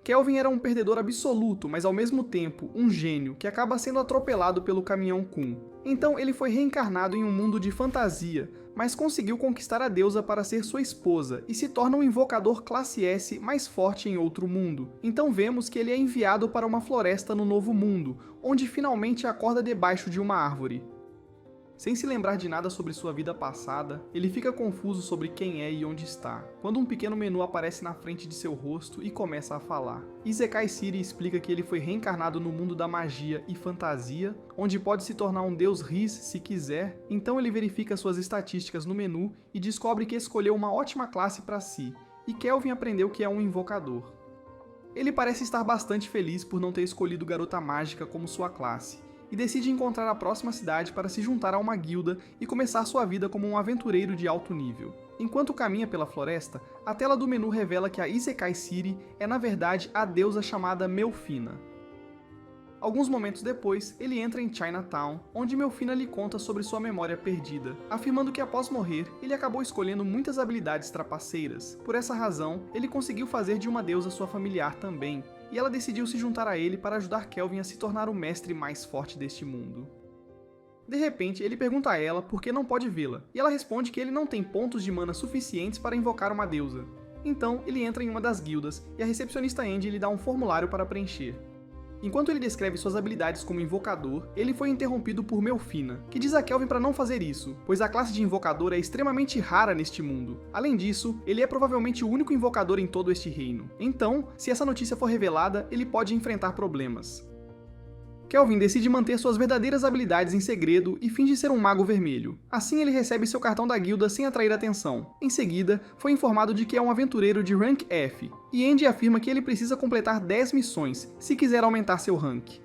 Kelvin era um perdedor absoluto, mas ao mesmo tempo um gênio que acaba sendo atropelado pelo caminhão Kun. Então ele foi reencarnado em um mundo de fantasia, mas conseguiu conquistar a deusa para ser sua esposa e se torna um invocador classe S mais forte em outro mundo. Então vemos que ele é enviado para uma floresta no Novo Mundo, onde finalmente acorda debaixo de uma árvore. Sem se lembrar de nada sobre sua vida passada, ele fica confuso sobre quem é e onde está, quando um pequeno menu aparece na frente de seu rosto e começa a falar. Isekai City explica que ele foi reencarnado no mundo da magia e fantasia, onde pode se tornar um deus Riz se quiser, então ele verifica suas estatísticas no menu e descobre que escolheu uma ótima classe para si, e Kelvin aprendeu que é um invocador. Ele parece estar bastante feliz por não ter escolhido Garota Mágica como sua classe, e decide encontrar a próxima cidade para se juntar a uma guilda e começar sua vida como um aventureiro de alto nível. Enquanto caminha pela floresta, a tela do menu revela que a Isekai City é na verdade a deusa chamada Melfina. Alguns momentos depois, ele entra em Chinatown, onde Melfina lhe conta sobre sua memória perdida, afirmando que após morrer, ele acabou escolhendo muitas habilidades trapaceiras. Por essa razão, ele conseguiu fazer de uma deusa sua familiar também, e ela decidiu se juntar a ele para ajudar Kelvin a se tornar o mestre mais forte deste mundo. De repente, ele pergunta a ela por que não pode vê-la, e ela responde que ele não tem pontos de mana suficientes para invocar uma deusa. Então, ele entra em uma das guildas, e a recepcionista Andy lhe dá um formulário para preencher. Enquanto ele descreve suas habilidades como invocador, ele foi interrompido por Melfina, que diz a Kelvin para não fazer isso, pois a classe de invocador é extremamente rara neste mundo. Além disso, ele é provavelmente o único invocador em todo este reino. Então, se essa notícia for revelada, ele pode enfrentar problemas. Kelvin decide manter suas verdadeiras habilidades em segredo e finge ser um mago vermelho. Assim ele recebe seu cartão da guilda sem atrair atenção. Em seguida, foi informado de que é um aventureiro de rank F, e Andy afirma que ele precisa completar 10 missões se quiser aumentar seu rank.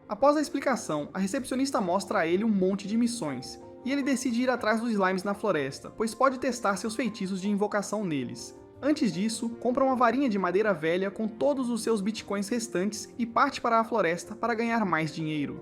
Após a explicação, a recepcionista mostra a ele um monte de missões, e ele decide ir atrás dos slimes na floresta, pois pode testar seus feitiços de invocação neles. Antes disso, compra uma varinha de madeira velha com todos os seus bitcoins restantes e parte para a floresta para ganhar mais dinheiro.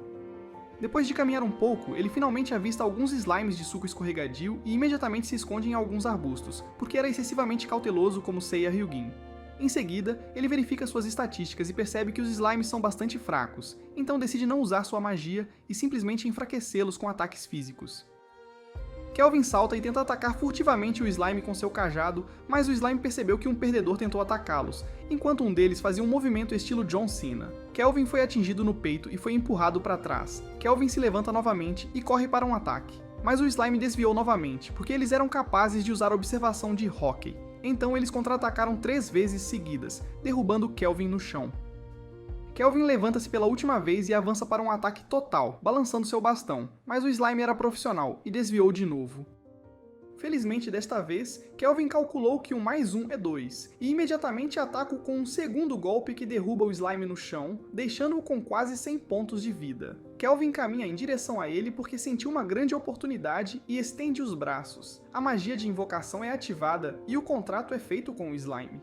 Depois de caminhar um pouco, ele finalmente avista alguns slimes de suco escorregadio e imediatamente se esconde em alguns arbustos, porque era excessivamente cauteloso como Seiya Ryugin. Em seguida, ele verifica suas estatísticas e percebe que os slimes são bastante fracos, então decide não usar sua magia e simplesmente enfraquecê-los com ataques físicos. Kelvin salta e tenta atacar furtivamente o slime com seu cajado, mas o slime percebeu que um perdedor tentou atacá-los, enquanto um deles fazia um movimento estilo John Cena. Kelvin foi atingido no peito e foi empurrado para trás. Kelvin se levanta novamente e corre para um ataque, mas o slime desviou novamente, porque eles eram capazes de usar a observação de hóquei. Então eles contra-atacaram 3 vezes seguidas, derrubando Kelvin no chão. Kelvin levanta-se pela última vez e avança para um ataque total, balançando seu bastão, mas o slime era profissional e desviou de novo. Felizmente desta vez, Kelvin calculou que 1 mais 1 é 2, e imediatamente ataca com um segundo golpe que derruba o slime no chão, deixando-o com quase 100 pontos de vida. Kelvin caminha em direção a ele porque sentiu uma grande oportunidade e estende os braços. A magia de invocação é ativada e o contrato é feito com o slime.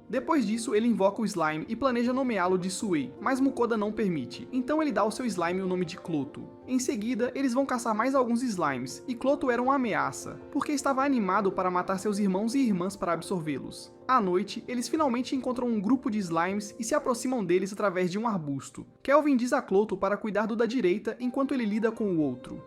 Depois disso, ele invoca o slime e planeja nomeá-lo de Suei, mas Mukoda não permite, então ele dá ao seu slime o nome de Cloto. Em seguida, eles vão caçar mais alguns slimes, e Cloto era uma ameaça, porque estava animado para matar seus irmãos e irmãs para absorvê-los. À noite, eles finalmente encontram um grupo de slimes e se aproximam deles através de um arbusto. Kelvin diz a Cloto para cuidar do da direita enquanto ele lida com o outro.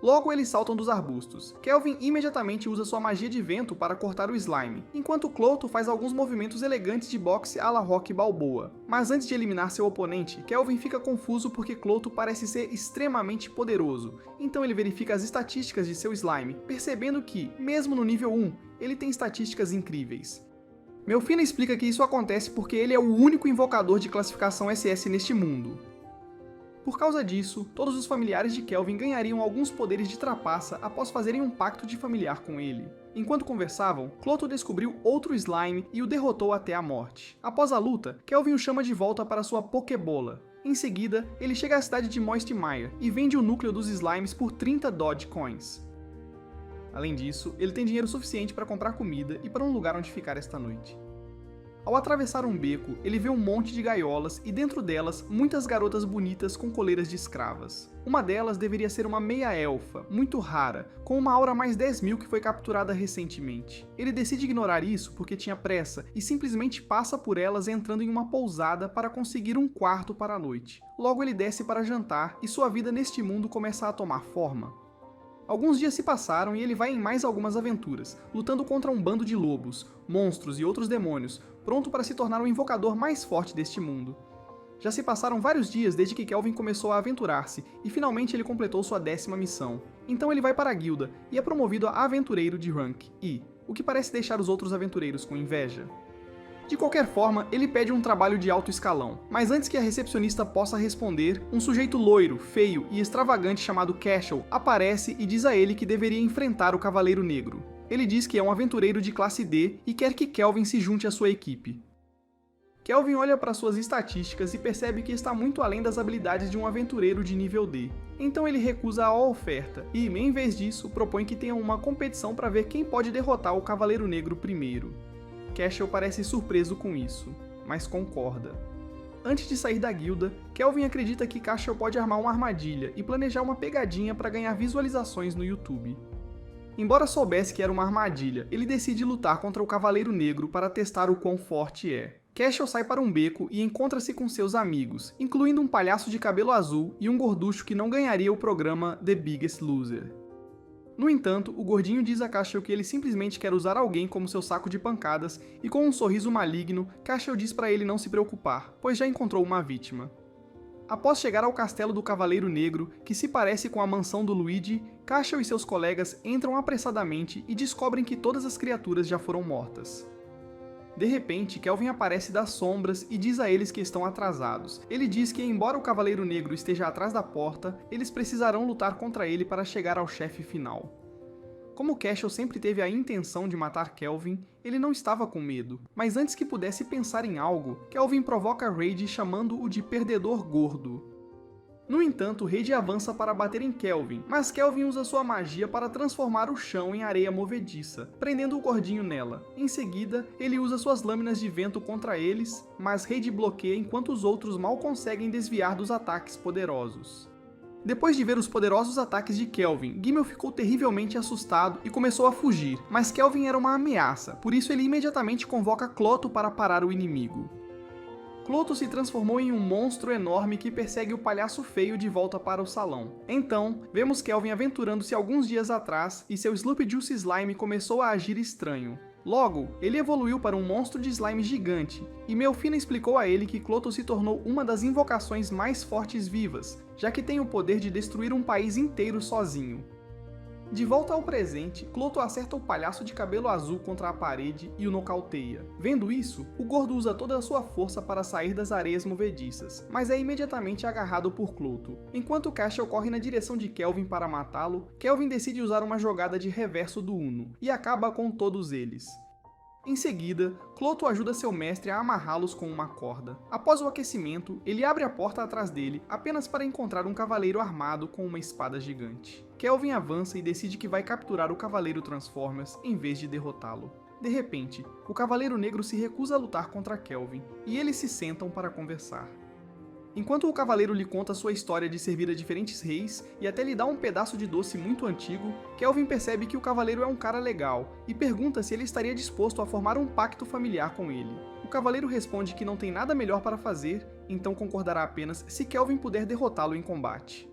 Logo eles saltam dos arbustos. Kelvin imediatamente usa sua magia de vento para cortar o slime, enquanto Cloto faz alguns movimentos elegantes de boxe à la Rocky Balboa. Mas antes de eliminar seu oponente, Kelvin fica confuso porque Cloto parece ser extremamente poderoso, então ele verifica as estatísticas de seu slime, percebendo que, mesmo no nível 1, ele tem estatísticas incríveis. Melfina explica que isso acontece porque ele é o único invocador de classificação SS neste mundo. Por causa disso, todos os familiares de Kelvin ganhariam alguns poderes de trapaça após fazerem um pacto de familiar com ele. Enquanto conversavam, Cloto descobriu outro slime e o derrotou até a morte. Após a luta, Kelvin o chama de volta para sua Pokébola. Em seguida, ele chega à cidade de Moist Mire e vende o núcleo dos slimes por 30 Dogecoins. Além disso, ele tem dinheiro suficiente para comprar comida e para um lugar onde ficar esta noite. Ao atravessar um beco, ele vê um monte de gaiolas e dentro delas muitas garotas bonitas com coleiras de escravas. Uma delas deveria ser uma meia-elfa, muito rara, com uma aura mais 10.000 que foi capturada recentemente. Ele decide ignorar isso porque tinha pressa e simplesmente passa por elas entrando em uma pousada para conseguir um quarto para a noite. Logo ele desce para jantar e sua vida neste mundo começa a tomar forma. Alguns dias se passaram e ele vai em mais algumas aventuras, lutando contra um bando de lobos, monstros e outros demônios, pronto para se tornar o invocador mais forte deste mundo. Já se passaram vários dias desde que Kelvin começou a aventurar-se, e finalmente ele completou sua 10ª missão. Então ele vai para a guilda, e é promovido a aventureiro de rank I, o que parece deixar os outros aventureiros com inveja. De qualquer forma, ele pede um trabalho de alto escalão, mas antes que a recepcionista possa responder, um sujeito loiro, feio e extravagante chamado Cashel aparece e diz a ele que deveria enfrentar o Cavaleiro Negro. Ele diz que é um aventureiro de classe D e quer que Kelvin se junte à sua equipe. Kelvin olha para suas estatísticas e percebe que está muito além das habilidades de um aventureiro de nível D. Então ele recusa a oferta e, em vez disso, propõe que tenham uma competição para ver quem pode derrotar o Cavaleiro Negro primeiro. Cashel parece surpreso com isso, mas concorda. Antes de sair da guilda, Kelvin acredita que Cashel pode armar uma armadilha e planejar uma pegadinha para ganhar visualizações no YouTube. Embora soubesse que era uma armadilha, ele decide lutar contra o Cavaleiro Negro para testar o quão forte é. Cashel sai para um beco e encontra-se com seus amigos, incluindo um palhaço de cabelo azul e um gorducho que não ganharia o programa The Biggest Loser. No entanto, o gordinho diz a Cashel que ele simplesmente quer usar alguém como seu saco de pancadas e com um sorriso maligno, Cashel diz para ele não se preocupar, pois já encontrou uma vítima. Após chegar ao castelo do Cavaleiro Negro, que se parece com a mansão do Luigi, Cashel e seus colegas entram apressadamente e descobrem que todas as criaturas já foram mortas. De repente, Kelvin aparece das sombras e diz a eles que estão atrasados. Ele diz que, embora o Cavaleiro Negro esteja atrás da porta, eles precisarão lutar contra ele para chegar ao chefe final. Como Cashel sempre teve a intenção de matar Kelvin, ele não estava com medo. Mas antes que pudesse pensar em algo, Kelvin provoca Raid chamando-o de Perdedor Gordo. No entanto, Raid avança para bater em Kelvin, mas Kelvin usa sua magia para transformar o chão em areia movediça, prendendo o gordinho nela. Em seguida, ele usa suas lâminas de vento contra eles, mas Raid bloqueia enquanto os outros mal conseguem desviar dos ataques poderosos. Depois de ver os poderosos ataques de Kelvin, Gimel ficou terrivelmente assustado e começou a fugir, mas Kelvin era uma ameaça, por isso ele imediatamente convoca Clotho para parar o inimigo. Clotho se transformou em um monstro enorme que persegue o palhaço feio de volta para o salão. Então, vemos Kelvin aventurando-se alguns dias atrás e seu Sloop Juice Slime começou a agir estranho. Logo, ele evoluiu para um monstro de slime gigante, e Melfina explicou a ele que Clotho se tornou uma das invocações mais fortes vivas, já que tem o poder de destruir um país inteiro sozinho. De volta ao presente, Clotho acerta o palhaço de cabelo azul contra a parede e o nocauteia. Vendo isso, o gordo usa toda a sua força para sair das areias movediças, mas é imediatamente agarrado por Clotho. Enquanto Cashel corre na direção de Kelvin para matá-lo, Kelvin decide usar uma jogada de reverso do Uno, e acaba com todos eles. Em seguida, Clotho ajuda seu mestre a amarrá-los com uma corda. Após o aquecimento, ele abre a porta atrás dele apenas para encontrar um cavaleiro armado com uma espada gigante. Kelvin avança e decide que vai capturar o Cavaleiro Transformers em vez de derrotá-lo. De repente, o Cavaleiro Negro se recusa a lutar contra Kelvin, e eles se sentam para conversar. Enquanto o cavaleiro lhe conta sua história de servir a diferentes reis e até lhe dá um pedaço de doce muito antigo, Kelvin percebe que o cavaleiro é um cara legal e pergunta se ele estaria disposto a formar um pacto familiar com ele. O cavaleiro responde que não tem nada melhor para fazer, então concordará apenas se Kelvin puder derrotá-lo em combate.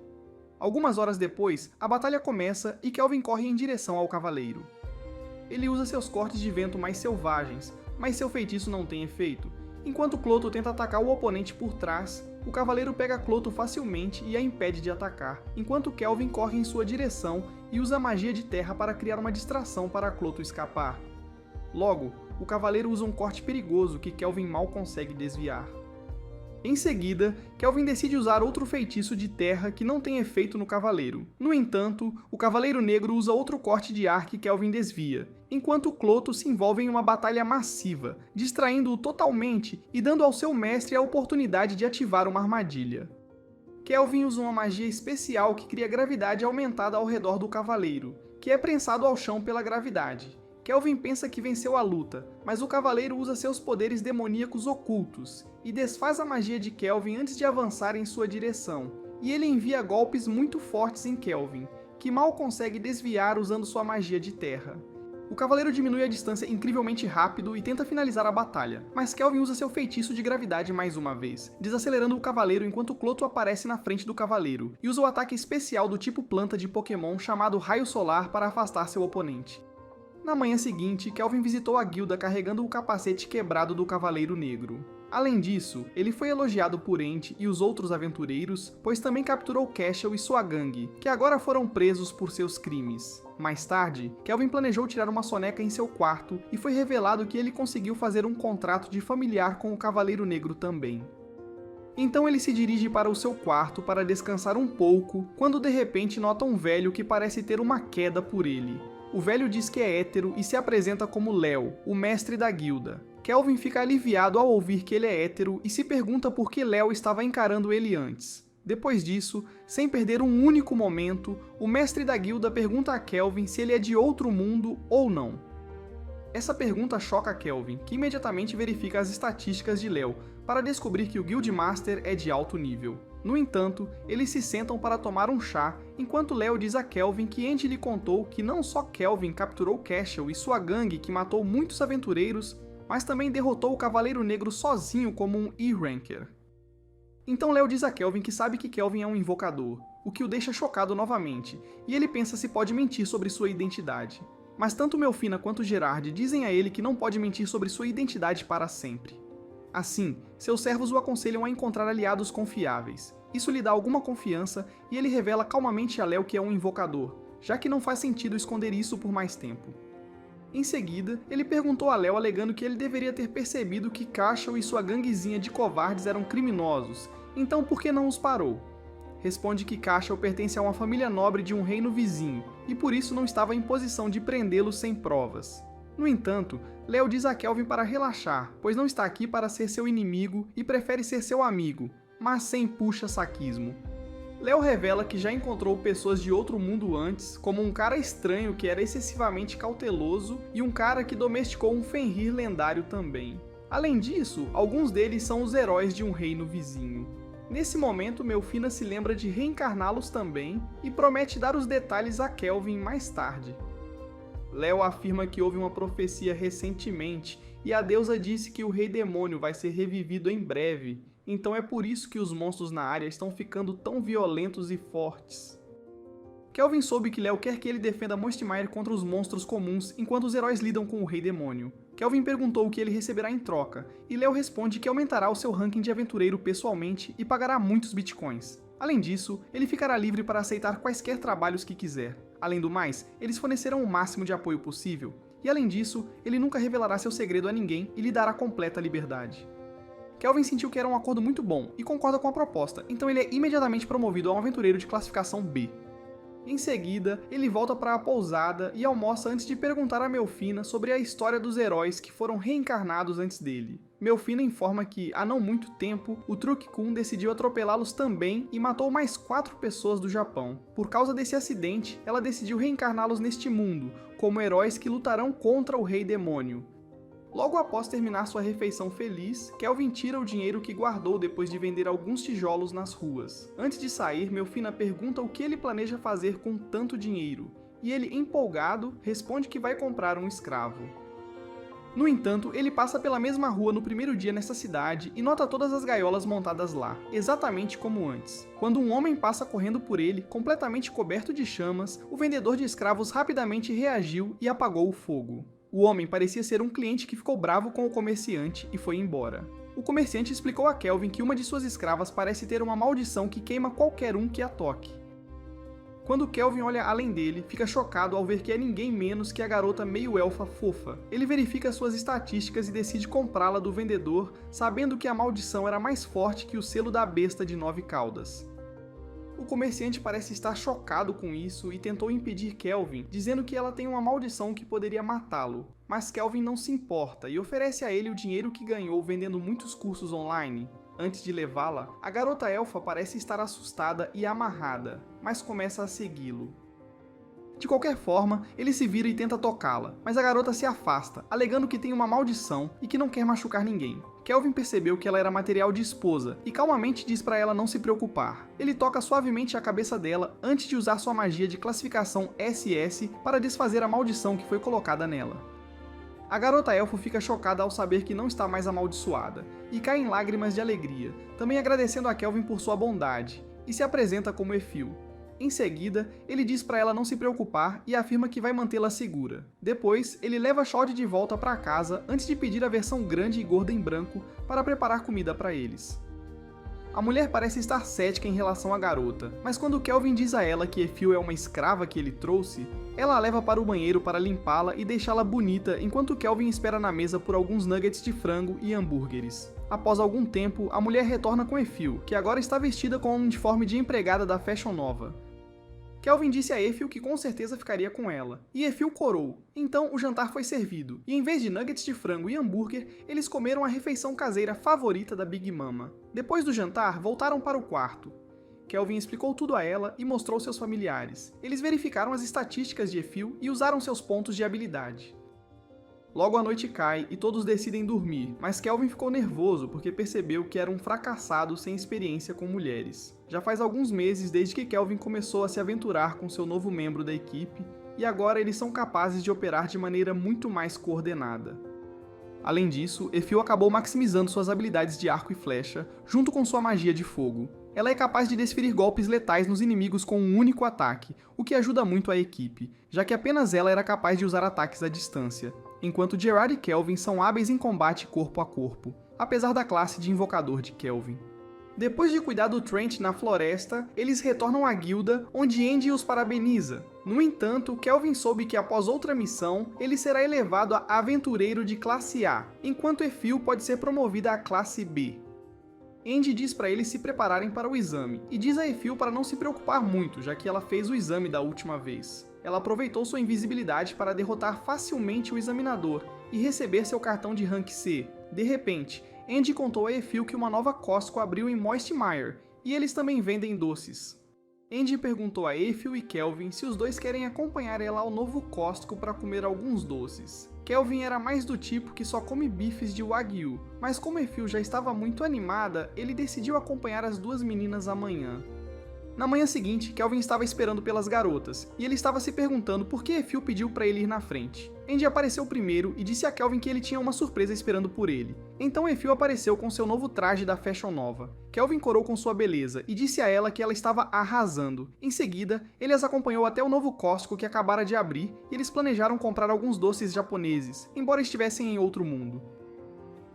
Algumas horas depois, a batalha começa e Kelvin corre em direção ao cavaleiro. Ele usa seus cortes de vento mais selvagens, mas seu feitiço não tem efeito. Enquanto Clotho tenta atacar o oponente por trás, o cavaleiro pega Clotho facilmente e a impede de atacar, enquanto Kelvin corre em sua direção e usa magia de terra para criar uma distração para Clotho escapar. Logo, o cavaleiro usa um corte perigoso que Kelvin mal consegue desviar. Em seguida, Kelvin decide usar outro feitiço de terra que não tem efeito no cavaleiro. No entanto, o Cavaleiro Negro usa outro corte de ar que Kelvin desvia, enquanto Clotho se envolve em uma batalha massiva, distraindo-o totalmente e dando ao seu mestre a oportunidade de ativar uma armadilha. Kelvin usa uma magia especial que cria gravidade aumentada ao redor do cavaleiro, que é prensado ao chão pela gravidade. Kelvin pensa que venceu a luta, mas o cavaleiro usa seus poderes demoníacos ocultos e desfaz a magia de Kelvin antes de avançar em sua direção, e ele envia golpes muito fortes em Kelvin, que mal consegue desviar usando sua magia de terra. O cavaleiro diminui a distância incrivelmente rápido e tenta finalizar a batalha, mas Kelvin usa seu feitiço de gravidade mais uma vez, desacelerando o cavaleiro enquanto Cloto aparece na frente do cavaleiro, e usa o ataque especial do tipo planta de Pokémon chamado Raio Solar para afastar seu oponente. Na manhã seguinte, Kelvin visitou a guilda carregando o capacete quebrado do Cavaleiro Negro. Além disso, ele foi elogiado por Ent e os outros aventureiros, pois também capturou Cashel e sua gangue, que agora foram presos por seus crimes. Mais tarde, Kelvin planejou tirar uma soneca em seu quarto e foi revelado que ele conseguiu fazer um contrato de familiar com o Cavaleiro Negro também. Então ele se dirige para o seu quarto para descansar um pouco, quando de repente nota um velho que parece ter uma queda por ele. O velho diz que é hétero e se apresenta como Léo, o mestre da guilda. Kelvin fica aliviado ao ouvir que ele é hétero e se pergunta por que Léo estava encarando ele antes. Depois disso, sem perder um único momento, o mestre da guilda pergunta a Kelvin se ele é de outro mundo ou não. Essa pergunta choca Kelvin, que imediatamente verifica as estatísticas de Léo, para descobrir que o Guildmaster é de alto nível. No entanto, eles se sentam para tomar um chá, enquanto Léo diz a Kelvin que Ent lhe contou que não só Kelvin capturou Cashel e sua gangue que matou muitos aventureiros, mas também derrotou o Cavaleiro Negro sozinho como um E-Ranker. Então Léo diz a Kelvin que sabe que Kelvin é um invocador, o que o deixa chocado novamente, e ele pensa se pode mentir sobre sua identidade. Mas tanto Melfina quanto Gerard dizem a ele que não pode mentir sobre sua identidade para sempre. Assim, seus servos o aconselham a encontrar aliados confiáveis. Isso lhe dá alguma confiança e ele revela calmamente a Léo que é um invocador, já que não faz sentido esconder isso por mais tempo. Em seguida, ele perguntou a Léo alegando que ele deveria ter percebido que Cashel e sua ganguezinha de covardes eram criminosos, então por que não os parou? Responde que Cashel pertence a uma família nobre de um reino vizinho, e por isso não estava em posição de prendê-los sem provas. No entanto, Léo diz a Kelvin para relaxar, pois não está aqui para ser seu inimigo e prefere ser seu amigo, mas sem puxa-saquismo. Léo revela que já encontrou pessoas de outro mundo antes, como um cara estranho que era excessivamente cauteloso e um cara que domesticou um Fenrir lendário também. Além disso, alguns deles são os heróis de um reino vizinho. Nesse momento, Melfina se lembra de reencarná-los também e promete dar os detalhes a Kelvin mais tarde. Léo afirma que houve uma profecia recentemente e a deusa disse que o Rei Demônio vai ser revivido em breve, então é por isso que os monstros na área estão ficando tão violentos e fortes. Kelvin soube que Léo quer que ele defenda Mostmire contra os monstros comuns enquanto os heróis lidam com o Rei Demônio. Kelvin perguntou o que ele receberá em troca, e Léo responde que aumentará o seu ranking de aventureiro pessoalmente e pagará muitos bitcoins. Além disso, ele ficará livre para aceitar quaisquer trabalhos que quiser. Além do mais, eles fornecerão o máximo de apoio possível, e além disso, ele nunca revelará seu segredo a ninguém e lhe dará completa liberdade. Kelvin sentiu que era um acordo muito bom e concorda com a proposta, então ele é imediatamente promovido a um aventureiro de classificação B. Em seguida, ele volta para a pousada e almoça antes de perguntar a Melfina sobre a história dos heróis que foram reencarnados antes dele. Melfina informa que, há não muito tempo, o Truck-kun decidiu atropelá-los também e matou mais 4 pessoas do Japão. Por causa desse acidente, ela decidiu reencarná-los neste mundo, como heróis que lutarão contra o Rei Demônio. Logo após terminar sua refeição feliz, Kelvin tira o dinheiro que guardou depois de vender alguns tijolos nas ruas. Antes de sair, Melfina pergunta o que ele planeja fazer com tanto dinheiro, e ele, empolgado, responde que vai comprar um escravo. No entanto, ele passa pela mesma rua no primeiro dia nessa cidade e nota todas as gaiolas montadas lá, exatamente como antes. Quando um homem passa correndo por ele, completamente coberto de chamas, o vendedor de escravos rapidamente reagiu e apagou o fogo. O homem parecia ser um cliente que ficou bravo com o comerciante e foi embora. O comerciante explicou a Kelvin que uma de suas escravas parece ter uma maldição que queima qualquer um que a toque. Quando Kelvin olha além dele, fica chocado ao ver que é ninguém menos que a garota meio-elfa fofa. Ele verifica suas estatísticas e decide comprá-la do vendedor, sabendo que a maldição era mais forte que o selo da besta de 9 caudas. O comerciante parece estar chocado com isso e tentou impedir Kelvin, dizendo que ela tem uma maldição que poderia matá-lo. Mas Kelvin não se importa e oferece a ele o dinheiro que ganhou vendendo muitos cursos online. Antes de levá-la, a garota elfa parece estar assustada e amarrada, mas começa a segui-lo. De qualquer forma, ele se vira e tenta tocá-la, mas a garota se afasta, alegando que tem uma maldição e que não quer machucar ninguém. Kelvin percebeu que ela era material de esposa e calmamente diz para ela não se preocupar. Ele toca suavemente a cabeça dela antes de usar sua magia de classificação SS para desfazer a maldição que foi colocada nela. A garota elfo fica chocada ao saber que não está mais amaldiçoada, e cai em lágrimas de alegria, também agradecendo a Kelvin por sua bondade, e se apresenta como Efil. Em seguida, ele diz para ela não se preocupar e afirma que vai mantê-la segura. Depois, ele leva Shod de volta para casa antes de pedir a versão grande e gorda em branco para preparar comida para eles. A mulher parece estar cética em relação à garota, mas quando Kelvin diz a ela que Efil é uma escrava que ele trouxe, ela a leva para o banheiro para limpá-la e deixá-la bonita enquanto Kelvin espera na mesa por alguns nuggets de frango e hambúrgueres. Após algum tempo, a mulher retorna com Efil, que agora está vestida com um uniforme de empregada da Fashion Nova. Kelvin disse a Efil que com certeza ficaria com ela, e Efil corou. Então o jantar foi servido, e em vez de nuggets de frango e hambúrguer, eles comeram a refeição caseira favorita da Big Mama. Depois do jantar, voltaram para o quarto. Kelvin explicou tudo a ela e mostrou seus familiares. Eles verificaram as estatísticas de Efil e usaram seus pontos de habilidade. Logo a noite cai e todos decidem dormir, mas Kelvin ficou nervoso porque percebeu que era um fracassado sem experiência com mulheres. Já faz alguns meses desde que Kelvin começou a se aventurar com seu novo membro da equipe, e agora eles são capazes de operar de maneira muito mais coordenada. Além disso, Efil acabou maximizando suas habilidades de arco e flecha, junto com sua magia de fogo. Ela é capaz de desferir golpes letais nos inimigos com um único ataque, o que ajuda muito a equipe, já que apenas ela era capaz de usar ataques à distância, enquanto Gerard e Kelvin são hábeis em combate corpo a corpo, apesar da classe de invocador de Kelvin. Depois de cuidar do Trent na floresta, eles retornam à guilda, onde Andy os parabeniza. No entanto, Kelvin soube que após outra missão, ele será elevado a aventureiro de classe A, enquanto Efil pode ser promovida à classe B. Andy diz para eles se prepararem para o exame, e diz a Efil para não se preocupar muito, já que ela fez o exame da última vez. Ela aproveitou sua invisibilidade para derrotar facilmente o examinador e receber seu cartão de rank C. De repente, Andy contou a Efil que uma nova Costco abriu em Moistmire, e eles também vendem doces. Andy perguntou a Efil e Kelvin se os dois querem acompanhar ela ao novo Costco para comer alguns doces. Kelvin era mais do tipo que só come bifes de Wagyu, mas como Efil já estava muito animada, ele decidiu acompanhar as duas meninas amanhã. Na manhã seguinte, Kelvin estava esperando pelas garotas, e ele estava se perguntando por que Efil pediu para ele ir na frente. Andy apareceu primeiro e disse a Kelvin que ele tinha uma surpresa esperando por ele. Então Efil apareceu com seu novo traje da Fashion Nova. Kelvin corou com sua beleza e disse a ela que ela estava arrasando. Em seguida, ele as acompanhou até o novo Costco que acabara de abrir, e eles planejaram comprar alguns doces japoneses, embora estivessem em outro mundo.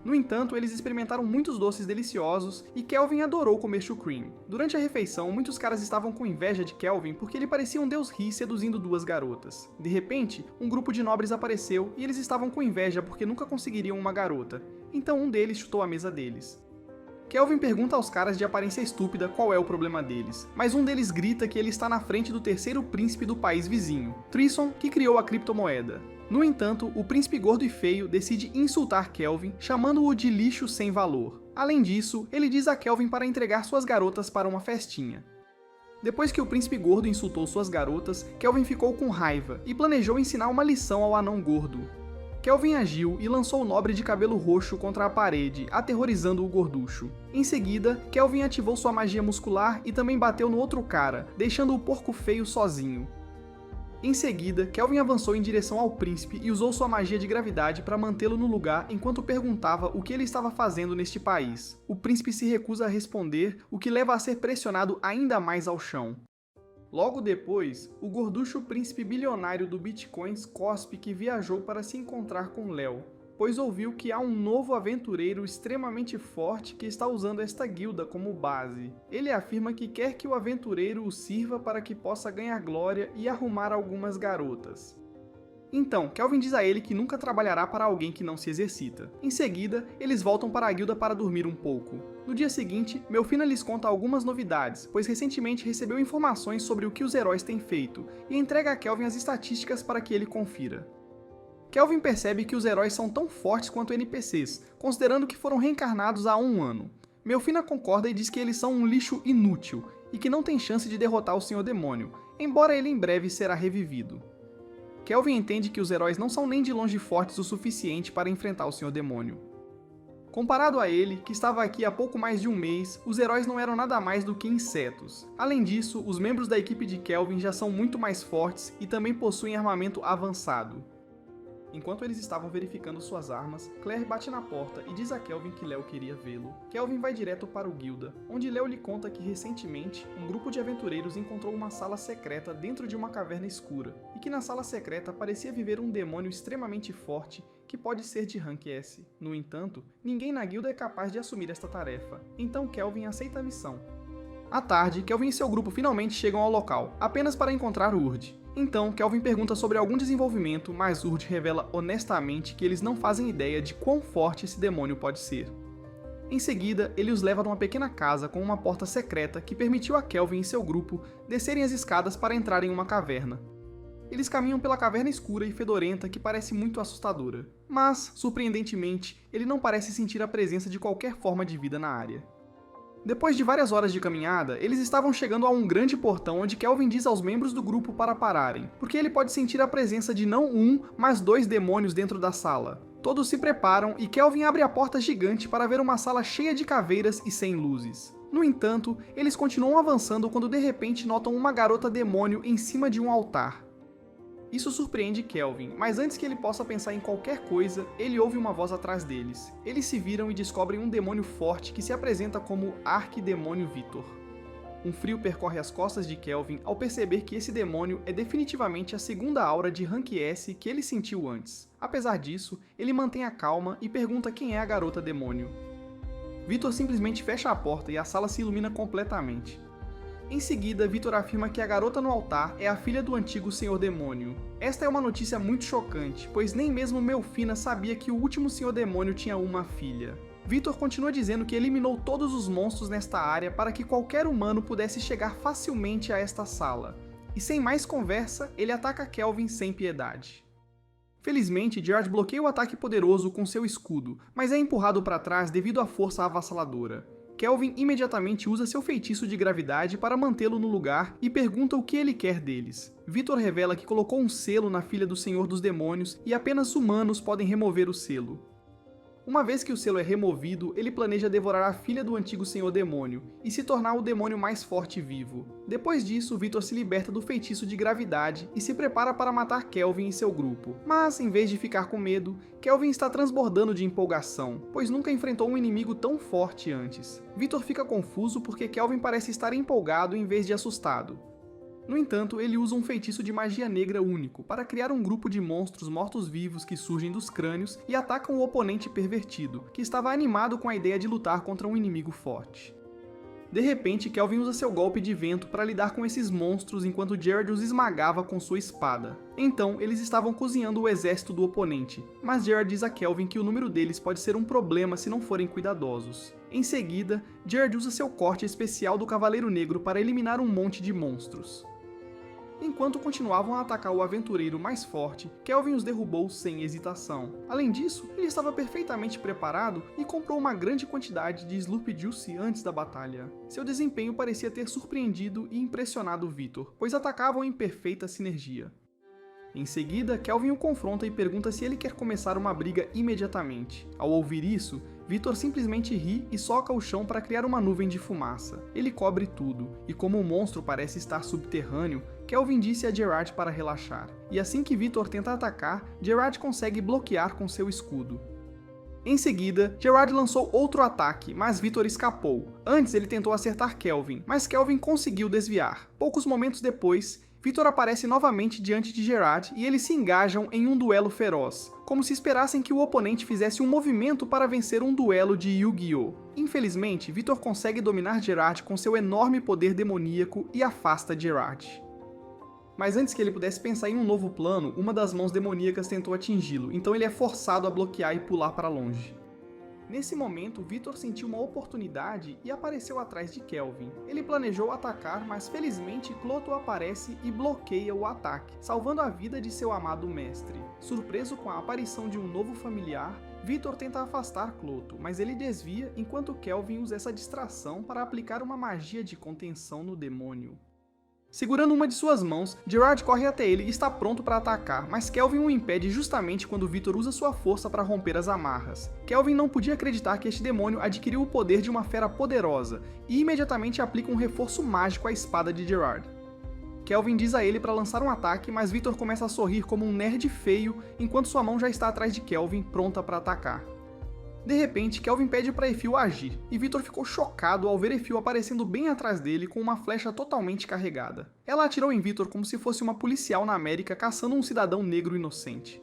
No entanto, eles experimentaram muitos doces deliciosos e Kelvin adorou comer chucream. Durante a refeição, muitos caras estavam com inveja de Kelvin porque ele parecia um deus Ri seduzindo duas garotas. De repente, um grupo de nobres apareceu e eles estavam com inveja porque nunca conseguiriam uma garota. Então um deles chutou a mesa deles. Kelvin pergunta aos caras de aparência estúpida qual é o problema deles, mas um deles grita que ele está na frente do terceiro príncipe do país vizinho, Trisson, que criou a criptomoeda. No entanto, o príncipe gordo e feio decide insultar Kelvin, chamando-o de lixo sem valor. Além disso, ele diz a Kelvin para entregar suas garotas para uma festinha. Depois que o príncipe gordo insultou suas garotas, Kelvin ficou com raiva e planejou ensinar uma lição ao anão gordo. Kelvin agiu e lançou o nobre de cabelo roxo contra a parede, aterrorizando o gorducho. Em seguida, Kelvin ativou sua magia muscular e também bateu no outro cara, deixando o porco feio sozinho. Em seguida, Kelvin avançou em direção ao príncipe e usou sua magia de gravidade para mantê-lo no lugar enquanto perguntava o que ele estava fazendo neste país. O príncipe se recusa a responder, o que leva a ser pressionado ainda mais ao chão. Logo depois, o gorducho príncipe bilionário do Bitcoins cospe que viajou para se encontrar com Léo, pois ouviu que há um novo aventureiro extremamente forte que está usando esta guilda como base. Ele afirma que quer que o aventureiro o sirva para que possa ganhar glória e arrumar algumas garotas. Então, Kelvin diz a ele que nunca trabalhará para alguém que não se exercita. Em seguida, eles voltam para a guilda para dormir um pouco. No dia seguinte, Melfina lhes conta algumas novidades, pois recentemente recebeu informações sobre o que os heróis têm feito, e entrega a Kelvin as estatísticas para que ele confira. Kelvin percebe que os heróis são tão fortes quanto NPCs, considerando que foram reencarnados há 1 ano. Melfina concorda e diz que eles são um lixo inútil, e que não tem chance de derrotar o Senhor Demônio. embora ele em breve será revivido. Kelvin entende que os heróis não são nem de longe fortes o suficiente para enfrentar o Senhor Demônio. Comparado a ele, que estava aqui há pouco mais de um mês, os heróis não eram nada mais do que insetos. Além disso, os membros da equipe de Kelvin já são muito mais fortes e também possuem armamento avançado. Enquanto eles estavam verificando suas armas, Claire bate na porta e diz a Kelvin que Léo queria vê-lo. Kelvin vai direto para o Guilda, onde Léo lhe conta que recentemente, um grupo de aventureiros encontrou uma sala secreta dentro de uma caverna escura, e que na sala secreta parecia viver um demônio extremamente forte que pode ser de rank S. No entanto, ninguém na guilda é capaz de assumir esta tarefa, então Kelvin aceita a missão. À tarde, Kelvin e seu grupo finalmente chegam ao local, apenas para encontrar Urd. Então, Kelvin pergunta sobre algum desenvolvimento, mas Urd revela honestamente que eles não fazem ideia de quão forte esse demônio pode ser. Em seguida, ele os leva a uma pequena casa com uma porta secreta que permitiu a Kelvin e seu grupo descerem as escadas para entrar em uma caverna. Eles caminham pela caverna escura e fedorenta que parece muito assustadora, mas, surpreendentemente, ele não parece sentir a presença de qualquer forma de vida na área. Depois de várias horas de caminhada, eles estavam chegando a um grande portão onde Kelvin diz aos membros do grupo para pararem, porque ele pode sentir a presença de não um, mas 2 demônios dentro da sala. Todos se preparam e Kelvin abre a porta gigante para ver uma sala cheia de caveiras e sem luzes. No entanto, eles continuam avançando quando de repente notam uma garota demônio em cima de um altar. Isso surpreende Kelvin, mas antes que ele possa pensar em qualquer coisa, ele ouve uma voz atrás deles. Eles se viram e descobrem um demônio forte que se apresenta como Arquidemônio Vitor. Um frio percorre as costas de Kelvin ao perceber que esse demônio é definitivamente a segunda aura de rank S que ele sentiu antes. Apesar disso, ele mantém a calma e pergunta quem é a garota demônio. Vitor simplesmente fecha a porta e a sala se ilumina completamente. Em seguida, Vitor afirma que a garota no altar é a filha do antigo Senhor Demônio. Esta é uma notícia muito chocante, pois nem mesmo Melfina sabia que o último Senhor Demônio tinha uma filha. Vitor continua dizendo que eliminou todos os monstros nesta área para que qualquer humano pudesse chegar facilmente a esta sala. E sem mais conversa, ele ataca Kelvin sem piedade. Felizmente, Gerard bloqueia o ataque poderoso com seu escudo, mas é empurrado para trás devido à força avassaladora. Kelvin imediatamente usa seu feitiço de gravidade para mantê-lo no lugar e pergunta o que ele quer deles. Vitor revela que colocou um selo na filha do Senhor dos Demônios e apenas humanos podem remover o selo. Uma vez que o selo é removido, ele planeja devorar a filha do antigo Senhor Demônio e se tornar o demônio mais forte vivo. Depois disso, Vitor se liberta do feitiço de gravidade e se prepara para matar Kelvin e seu grupo. Mas, em vez de ficar com medo, Kelvin está transbordando de empolgação, pois nunca enfrentou um inimigo tão forte antes. Vitor fica confuso porque Kelvin parece estar empolgado em vez de assustado. No entanto, ele usa um feitiço de magia negra único para criar um grupo de monstros mortos-vivos que surgem dos crânios e atacam o oponente pervertido, que estava animado com a ideia de lutar contra um inimigo forte. De repente, Kelvin usa seu golpe de vento para lidar com esses monstros enquanto Gerard os esmagava com sua espada. Então, eles estavam cozinhando o exército do oponente, mas Gerard diz a Kelvin que o número deles pode ser um problema se não forem cuidadosos. Em seguida, Gerard usa seu corte especial do Cavaleiro Negro para eliminar um monte de monstros. Enquanto continuavam a atacar o aventureiro mais forte, Kelvin os derrubou sem hesitação. Além disso, ele estava perfeitamente preparado e comprou uma grande quantidade de Slurp Juice antes da batalha. Seu desempenho parecia ter surpreendido e impressionado Vitor, pois atacavam em perfeita sinergia. Em seguida, Kelvin o confronta e pergunta se ele quer começar uma briga imediatamente. Ao ouvir isso, Vitor simplesmente ri e soca o chão para criar uma nuvem de fumaça. Ele cobre tudo, e como o monstro parece estar subterrâneo, Kelvin disse a Gerard para relaxar. E assim que Vitor tenta atacar, Gerard consegue bloquear com seu escudo. Em seguida, Gerard lançou outro ataque, mas Vitor escapou. Antes ele tentou acertar Kelvin, mas Kelvin conseguiu desviar. Poucos momentos depois, Vitor aparece novamente diante de Gerard e eles se engajam em um duelo feroz, como se esperassem que o oponente fizesse um movimento para vencer um duelo de Yu-Gi-Oh! Infelizmente, Vitor consegue dominar Gerard com seu enorme poder demoníaco e afasta Gerard. Mas antes que ele pudesse pensar em um novo plano, uma das mãos demoníacas tentou atingi-lo, então ele é forçado a bloquear e pular para longe. Nesse momento, Vitor sentiu uma oportunidade e apareceu atrás de Kelvin. Ele planejou atacar, mas felizmente Cloto aparece e bloqueia o ataque, salvando a vida de seu amado mestre. Surpreso com a aparição de um novo familiar, Vitor tenta afastar Cloto, mas ele desvia enquanto Kelvin usa essa distração para aplicar uma magia de contenção no demônio. Segurando uma de suas mãos, Gerard corre até ele e está pronto para atacar, mas Kelvin o impede justamente quando Victor usa sua força para romper as amarras. Kelvin não podia acreditar que este demônio adquiriu o poder de uma fera poderosa e imediatamente aplica um reforço mágico à espada de Gerard. Kelvin diz a ele para lançar um ataque, mas Victor começa a sorrir como um nerd feio enquanto sua mão já está atrás de Kelvin, pronta para atacar. De repente, Kelvin pede para Efil agir, e Victor ficou chocado ao ver Efil aparecendo bem atrás dele com uma flecha totalmente carregada. Ela atirou em Victor como se fosse uma policial na América caçando um cidadão negro inocente.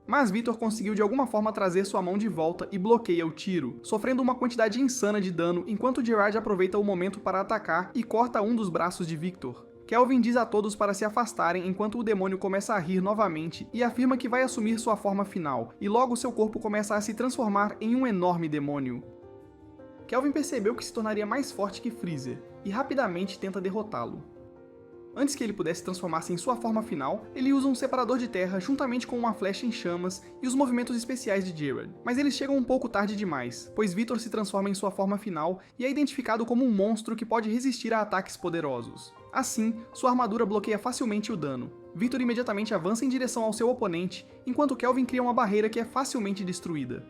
Mas Victor conseguiu de alguma forma trazer sua mão de volta e bloqueia o tiro, sofrendo uma quantidade insana de dano enquanto Gerard aproveita o momento para atacar e corta um dos braços de Victor. Kelvin diz a todos para se afastarem enquanto o demônio começa a rir novamente e afirma que vai assumir sua forma final, e logo seu corpo começa a se transformar em um enorme demônio. Kelvin percebeu que se tornaria mais forte que Freezer, e rapidamente tenta derrotá-lo. Antes que ele pudesse transformar-se em sua forma final, ele usa um separador de terra juntamente com uma flecha em chamas e os movimentos especiais de Gerard. Mas eles chegam um pouco tarde demais, pois Victor se transforma em sua forma final e é identificado como um monstro que pode resistir a ataques poderosos. Assim, sua armadura bloqueia facilmente o dano. Victor imediatamente avança em direção ao seu oponente, enquanto Kelvin cria uma barreira que é facilmente destruída.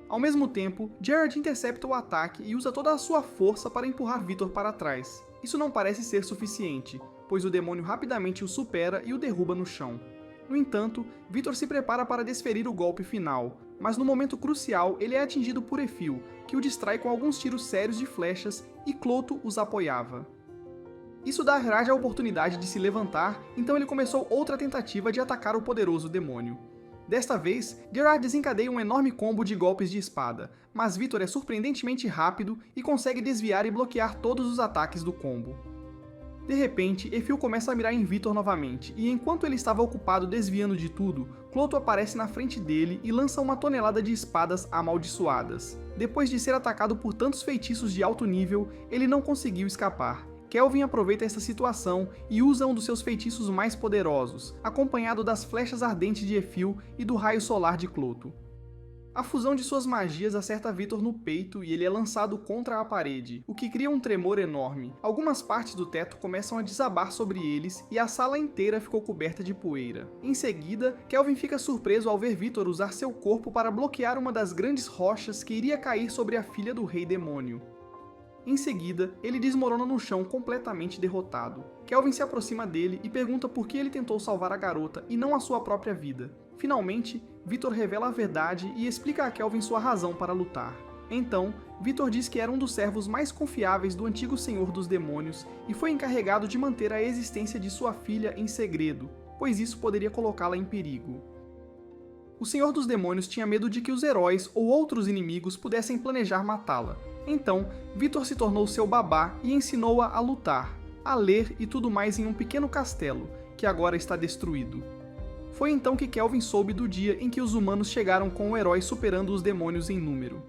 Ao mesmo tempo, Gerard intercepta o ataque e usa toda a sua força para empurrar Victor para trás. Isso não parece ser suficiente, pois o demônio rapidamente o supera e o derruba no chão. No entanto, Victor se prepara para desferir o golpe final, mas no momento crucial ele é atingido por Efil, que o distrai com alguns tiros sérios de flechas e Cloto os apoiava. Isso dá a Gerard a oportunidade de se levantar, então ele começou outra tentativa de atacar o poderoso demônio. Desta vez, Gerard desencadeia um enorme combo de golpes de espada, mas Victor é surpreendentemente rápido e consegue desviar e bloquear todos os ataques do combo. De repente, Efil começa a mirar em Victor novamente, e enquanto ele estava ocupado desviando de tudo, Cloto aparece na frente dele e lança uma tonelada de espadas amaldiçoadas. Depois de ser atacado por tantos feitiços de alto nível, ele não conseguiu escapar. Kelvin aproveita essa situação e usa um dos seus feitiços mais poderosos, acompanhado das flechas ardentes de Efil e do raio solar de Cloto. A fusão de suas magias acerta Victor no peito e ele é lançado contra a parede, o que cria um tremor enorme. Algumas partes do teto começam a desabar sobre eles e a sala inteira ficou coberta de poeira. Em seguida, Kelvin fica surpreso ao ver Victor usar seu corpo para bloquear uma das grandes rochas que iria cair sobre a filha do Rei Demônio. Em seguida, ele desmorona no chão completamente derrotado. Kelvin se aproxima dele e pergunta por que ele tentou salvar a garota e não a sua própria vida. Finalmente, Victor revela a verdade e explica a Kelvin sua razão para lutar. Então, Victor diz que era um dos servos mais confiáveis do antigo Senhor dos Demônios e foi encarregado de manter a existência de sua filha em segredo, pois isso poderia colocá-la em perigo. O Senhor dos Demônios tinha medo de que os heróis ou outros inimigos pudessem planejar matá-la. Então, Victor se tornou seu babá e ensinou-a a lutar, a ler e tudo mais em um pequeno castelo, que agora está destruído. Foi então que Kelvin soube do dia em que os humanos chegaram com o herói superando os demônios em número.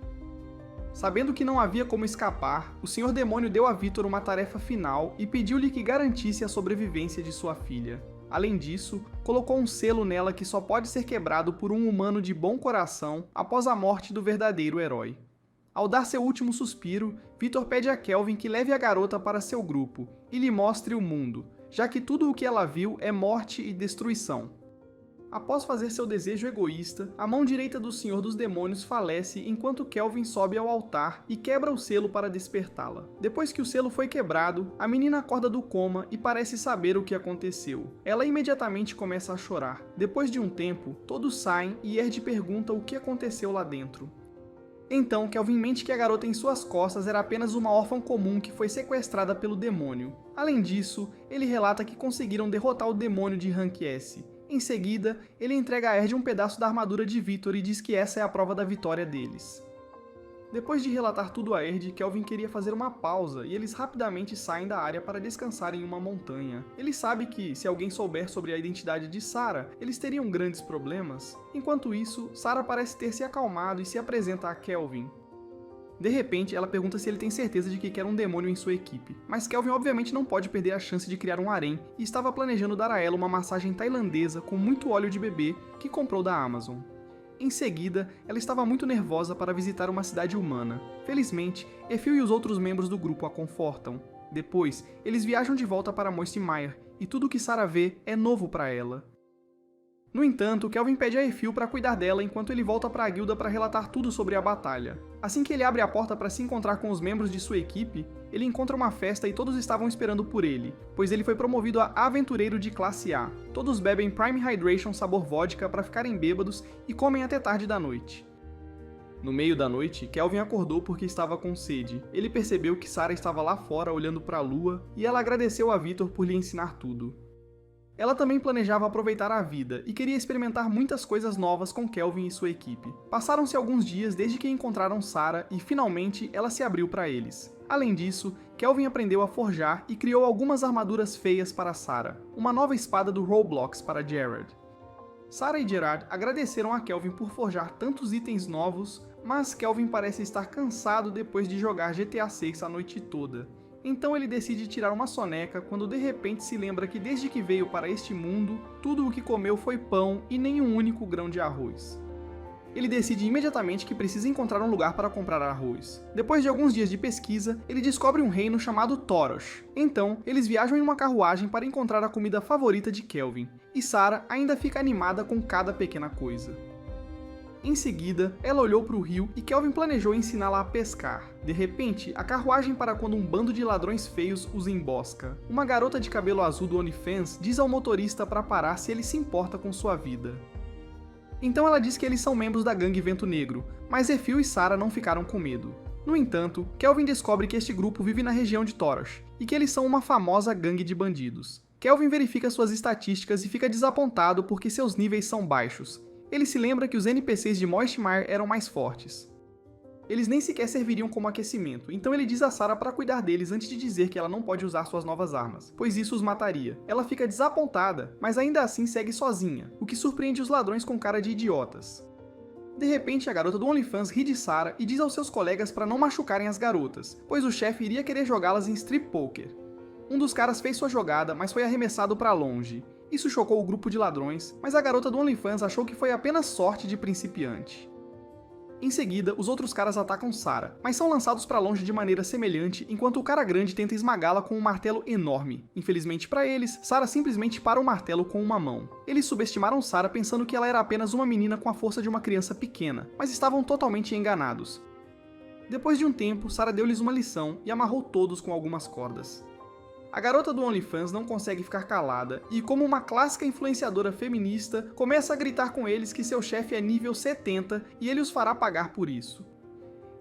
Sabendo que não havia como escapar, o Senhor Demônio deu a Victor uma tarefa final e pediu-lhe que garantisse a sobrevivência de sua filha. Além disso, colocou um selo nela que só pode ser quebrado por um humano de bom coração após a morte do verdadeiro herói. Ao dar seu último suspiro, Victor pede a Kelvin que leve a garota para seu grupo e lhe mostre o mundo, já que tudo o que ela viu é morte e destruição. Após fazer seu desejo egoísta, a mão direita do Senhor dos Demônios falece enquanto Kelvin sobe ao altar e quebra o selo para despertá-la. Depois que o selo foi quebrado, a menina acorda do coma e parece saber o que aconteceu. Ela imediatamente começa a chorar. Depois de um tempo, todos saem e Erd pergunta o que aconteceu lá dentro. Então, Kelvin mente que a garota em suas costas era apenas uma órfã comum que foi sequestrada pelo demônio. Além disso, ele relata que conseguiram derrotar o demônio de Rank S. Em seguida, ele entrega a Erd um pedaço da armadura de Victor e diz que essa é a prova da vitória deles. Depois de relatar tudo a Erd, Kelvin queria fazer uma pausa e eles rapidamente saem da área para descansar em uma montanha. Ele sabe que, se alguém souber sobre a identidade de Sarah, eles teriam grandes problemas. Enquanto isso, Sarah parece ter se acalmado e se apresenta a Kelvin. De repente, ela pergunta se ele tem certeza de que quer um demônio em sua equipe, mas Kelvin obviamente não pode perder a chance de criar um harém e estava planejando dar a ela uma massagem tailandesa com muito óleo de bebê que comprou da Amazon. Em seguida, ela estava muito nervosa para visitar uma cidade humana. Felizmente, Efil e os outros membros do grupo a confortam. Depois, eles viajam de volta para Moisty Mire, e tudo o que Sarah vê é novo para ela. No entanto, Kelvin pede a Efil para cuidar dela enquanto ele volta para a guilda para relatar tudo sobre a batalha. Assim que ele abre a porta para se encontrar com os membros de sua equipe, ele encontra uma festa e todos estavam esperando por ele, pois ele foi promovido a aventureiro de classe A. Todos bebem Prime Hydration sabor vodka para ficarem bêbados e comem até tarde da noite. No meio da noite, Kelvin acordou porque estava com sede. Ele percebeu que Sarah estava lá fora olhando para a lua e ela agradeceu a Victor por lhe ensinar tudo. Ela também planejava aproveitar a vida e queria experimentar muitas coisas novas com Kelvin e sua equipe. Passaram-se alguns dias desde que encontraram Sarah e finalmente ela se abriu para eles. Além disso, Kelvin aprendeu a forjar e criou algumas armaduras feias para Sarah, uma nova espada do Roblox para Gerard. Sarah e Gerard agradeceram a Kelvin por forjar tantos itens novos, mas Kelvin parece estar cansado depois de jogar GTA 6 a noite toda. Então ele decide tirar uma soneca quando de repente se lembra que desde que veio para este mundo, tudo o que comeu foi pão e nem um único grão de arroz. Ele decide imediatamente que precisa encontrar um lugar para comprar arroz. Depois de alguns dias de pesquisa, ele descobre um reino chamado Torosh. Então, eles viajam em uma carruagem para encontrar a comida favorita de Kelvin, e Sarah ainda fica animada com cada pequena coisa. Em seguida, ela olhou para o rio e Kelvin planejou ensiná-la a pescar. De repente, a carruagem para quando um bando de ladrões feios os embosca. Uma garota de cabelo azul do OnlyFans diz ao motorista para parar se ele se importa com sua vida. Então ela diz que eles são membros da gangue Vento Negro, mas Efil e Sarah não ficaram com medo. No entanto, Kelvin descobre que este grupo vive na região de Torosh, e que eles são uma famosa gangue de bandidos. Kelvin verifica suas estatísticas e fica desapontado porque seus níveis são baixos. Ele se lembra que os NPCs de Moisty Mire eram mais fortes. Eles nem sequer serviriam como aquecimento, então ele diz a Sarah para cuidar deles antes de dizer que ela não pode usar suas novas armas, pois isso os mataria. Ela fica desapontada, mas ainda assim segue sozinha, o que surpreende os ladrões com cara de idiotas. De repente, a garota do OnlyFans ri de Sarah e diz aos seus colegas para não machucarem as garotas, pois o chefe iria querer jogá-las em strip poker. Um dos caras fez sua jogada, mas foi arremessado para longe. Isso chocou o grupo de ladrões, mas a garota do OnlyFans achou que foi apenas sorte de principiante. Em seguida, os outros caras atacam Sarah, mas são lançados para longe de maneira semelhante, enquanto o cara grande tenta esmagá-la com um martelo enorme. Infelizmente para eles, Sarah simplesmente para o martelo com uma mão. Eles subestimaram Sarah pensando que ela era apenas uma menina com a força de uma criança pequena, mas estavam totalmente enganados. Depois de um tempo, Sarah deu-lhes uma lição e amarrou todos com algumas cordas. A garota do OnlyFans não consegue ficar calada e, como uma clássica influenciadora feminista, começa a gritar com eles que seu chefe é nível 70 e ele os fará pagar por isso.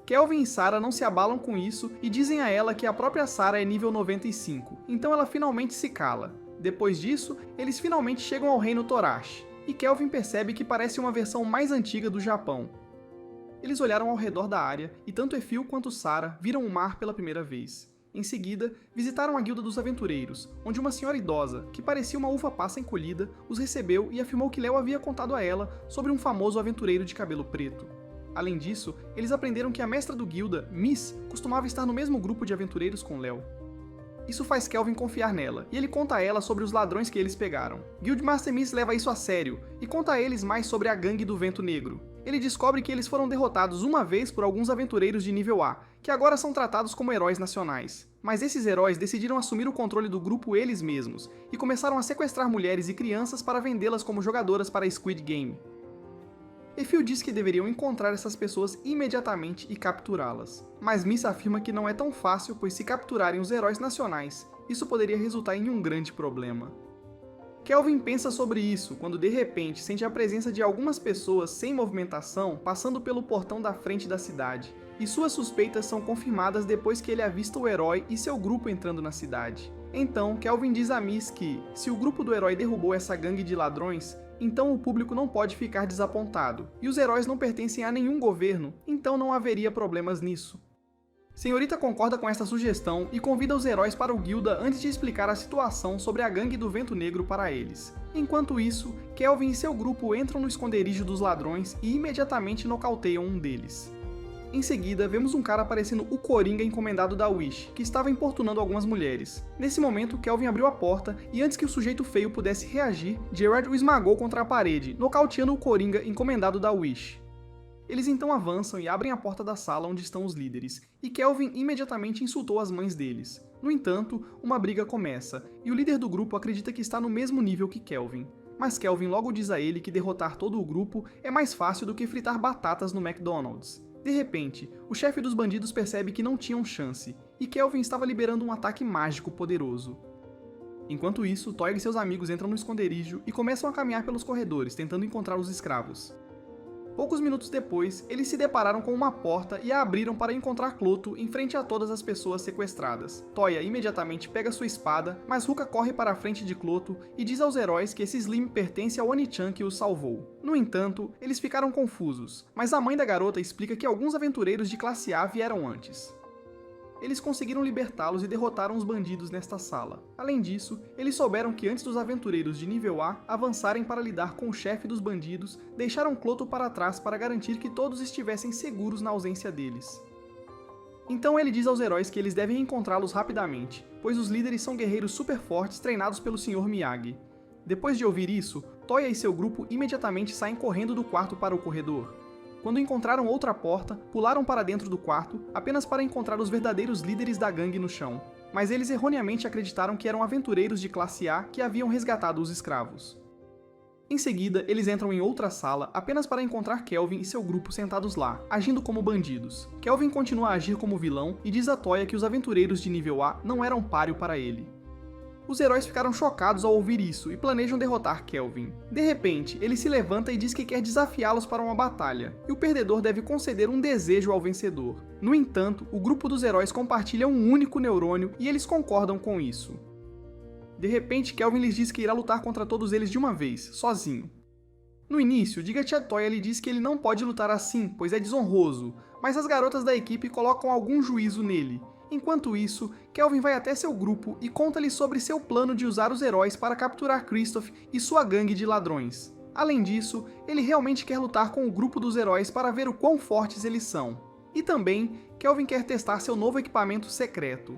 Kelvin e Sarah não se abalam com isso e dizem a ela que a própria Sarah é nível 95, então ela finalmente se cala. Depois disso, eles finalmente chegam ao reino Torash, e Kelvin percebe que parece uma versão mais antiga do Japão. Eles olharam ao redor da área e tanto Efil quanto Sarah viram o mar pela primeira vez. Em seguida, visitaram a Guilda dos Aventureiros, onde uma senhora idosa, que parecia uma uva passa encolhida, os recebeu e afirmou que Léo havia contado a ela sobre um famoso aventureiro de cabelo preto. Além disso, eles aprenderam que a mestra do Guilda, Miss, costumava estar no mesmo grupo de aventureiros com Léo. Isso faz Kelvin confiar nela, e ele conta a ela sobre os ladrões que eles pegaram. Guildmaster Miss leva isso a sério, e conta a eles mais sobre a gangue do Vento Negro. Ele descobre que eles foram derrotados uma vez por alguns aventureiros de nível A, que agora são tratados como heróis nacionais. Mas esses heróis decidiram assumir o controle do grupo eles mesmos, e começaram a sequestrar mulheres e crianças para vendê-las como jogadoras para Squid Game. Efil diz que deveriam encontrar essas pessoas imediatamente e capturá-las. Mas Miss afirma que não é tão fácil, pois se capturarem os heróis nacionais, isso poderia resultar em um grande problema. Kelvin pensa sobre isso quando de repente sente a presença de algumas pessoas sem movimentação passando pelo portão da frente da cidade, e suas suspeitas são confirmadas depois que ele avista o herói e seu grupo entrando na cidade. Então, Kelvin diz a Miss que, se o grupo do herói derrubou essa gangue de ladrões, então o público não pode ficar desapontado, e os heróis não pertencem a nenhum governo, então não haveria problemas nisso. Senhorita concorda com esta sugestão e convida os heróis para o Guilda antes de explicar a situação sobre a gangue do Vento Negro para eles. Enquanto isso, Kelvin e seu grupo entram no esconderijo dos ladrões e imediatamente nocauteiam um deles. Em seguida, vemos um cara parecendo o Coringa encomendado da Wish, que estava importunando algumas mulheres. Nesse momento, Kelvin abriu a porta e antes que o sujeito feio pudesse reagir, Gerard o esmagou contra a parede, nocauteando o Coringa encomendado da Wish. Eles então avançam e abrem a porta da sala onde estão os líderes, e Kelvin imediatamente insultou as mães deles. No entanto, uma briga começa, e o líder do grupo acredita que está no mesmo nível que Kelvin. Mas Kelvin logo diz a ele que derrotar todo o grupo é mais fácil do que fritar batatas no McDonald's. De repente, o chefe dos bandidos percebe que não tinham chance, e Kelvin estava liberando um ataque mágico poderoso. Enquanto isso, Toya e seus amigos entram no esconderijo e começam a caminhar pelos corredores, tentando encontrar os escravos. Poucos minutos depois, eles se depararam com uma porta e a abriram para encontrar Cloto em frente a todas as pessoas sequestradas. Toya imediatamente pega sua espada, mas Ruka corre para a frente de Cloto e diz aos heróis que esse Slim pertence ao Oni-chan que os salvou. No entanto, eles ficaram confusos, mas a mãe da garota explica que alguns aventureiros de classe A vieram antes. Eles conseguiram libertá-los e derrotaram os bandidos nesta sala. Além disso, eles souberam que antes dos aventureiros de nível A avançarem para lidar com o chefe dos bandidos, deixaram Cloto para trás para garantir que todos estivessem seguros na ausência deles. Então ele diz aos heróis que eles devem encontrá-los rapidamente, pois os líderes são guerreiros super fortes treinados pelo Sr. Miyagi. Depois de ouvir isso, Toya e seu grupo imediatamente saem correndo do quarto para o corredor. Quando encontraram outra porta, pularam para dentro do quarto, apenas para encontrar os verdadeiros líderes da gangue no chão. Mas eles erroneamente acreditaram que eram aventureiros de classe A que haviam resgatado os escravos. Em seguida, eles entram em outra sala, apenas para encontrar Kelvin e seu grupo sentados lá, agindo como bandidos. Kelvin continua a agir como vilão e diz a Toya que os aventureiros de nível A não eram páreo para ele. Os heróis ficaram chocados ao ouvir isso e planejam derrotar Kelvin. De repente, ele se levanta e diz que quer desafiá-los para uma batalha, e o perdedor deve conceder um desejo ao vencedor. No entanto, o grupo dos heróis compartilha um único neurônio e eles concordam com isso. De repente, Kelvin lhes diz que irá lutar contra todos eles de uma vez, sozinho. No início, Diga-te Toya lhe diz que ele não pode lutar assim, pois é desonroso, mas as garotas da equipe colocam algum juízo nele. Enquanto isso, Kelvin vai até seu grupo e conta-lhe sobre seu plano de usar os heróis para capturar Kristoff e sua gangue de ladrões. Além disso, ele realmente quer lutar com o grupo dos heróis para ver o quão fortes eles são. E também, Kelvin quer testar seu novo equipamento secreto.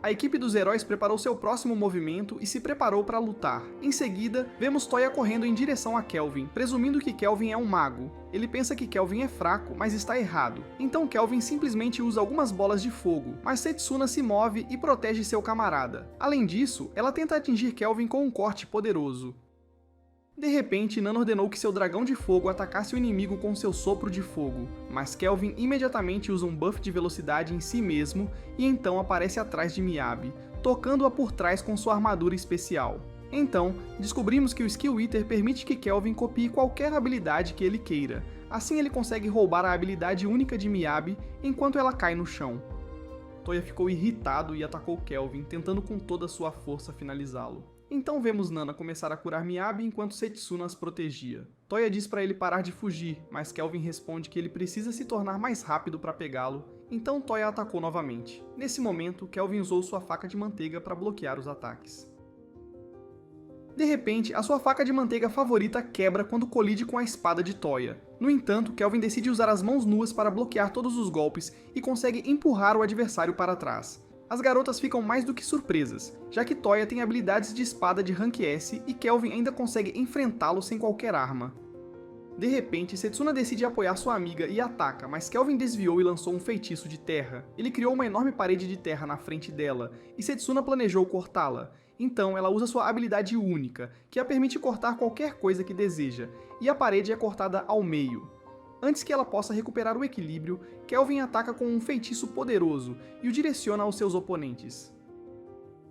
A equipe dos heróis preparou seu próximo movimento e se preparou para lutar. Em seguida, vemos Toya correndo em direção a Kelvin, presumindo que Kelvin é um mago. Ele pensa que Kelvin é fraco, mas está errado. Então Kelvin simplesmente usa algumas bolas de fogo, mas Setsuna se move e protege seu camarada. Além disso, ela tenta atingir Kelvin com um corte poderoso. De repente, Nana ordenou que seu dragão de fogo atacasse o inimigo com seu sopro de fogo, mas Kelvin imediatamente usa um buff de velocidade em si mesmo e então aparece atrás de Miyabi, tocando-a por trás com sua armadura especial. Então, descobrimos que o Skill Eater permite que Kelvin copie qualquer habilidade que ele queira, assim ele consegue roubar a habilidade única de Miyabi enquanto ela cai no chão. Toya ficou irritado e atacou Kelvin, tentando com toda a sua força finalizá-lo. Então vemos Nana começar a curar Miyabi enquanto Setsuna as protegia. Toya diz para ele parar de fugir, mas Kelvin responde que ele precisa se tornar mais rápido para pegá-lo, então Toya atacou novamente. Nesse momento, Kelvin usou sua faca de manteiga para bloquear os ataques. De repente, a sua faca de manteiga favorita quebra quando colide com a espada de Toya. No entanto, Kelvin decide usar as mãos nuas para bloquear todos os golpes e consegue empurrar o adversário para trás. As garotas ficam mais do que surpresas, já que Toya tem habilidades de espada de Rank S e Kelvin ainda consegue enfrentá-lo sem qualquer arma. De repente, Setsuna decide apoiar sua amiga e ataca, mas Kelvin desviou e lançou um feitiço de terra. Ele criou uma enorme parede de terra na frente dela, e Setsuna planejou cortá-la. Então ela usa sua habilidade única, que a permite cortar qualquer coisa que deseja, e a parede é cortada ao meio. Antes que ela possa recuperar o equilíbrio, Kelvin ataca com um feitiço poderoso e o direciona aos seus oponentes.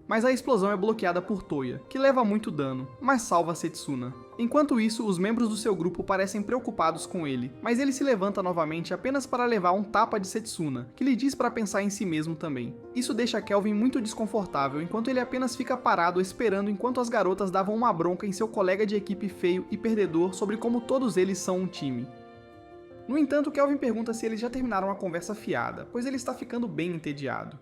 Mas a explosão é bloqueada por Toya, que leva muito dano, mas salva Setsuna. Enquanto isso, os membros do seu grupo parecem preocupados com ele, mas ele se levanta novamente apenas para levar um tapa de Setsuna, que lhe diz para pensar em si mesmo também. Isso deixa Kelvin muito desconfortável, enquanto ele apenas fica parado esperando enquanto as garotas davam uma bronca em seu colega de equipe feio e perdedor sobre como todos eles são um time. No entanto, Kelvin pergunta se eles já terminaram a conversa fiada, pois ele está ficando bem entediado.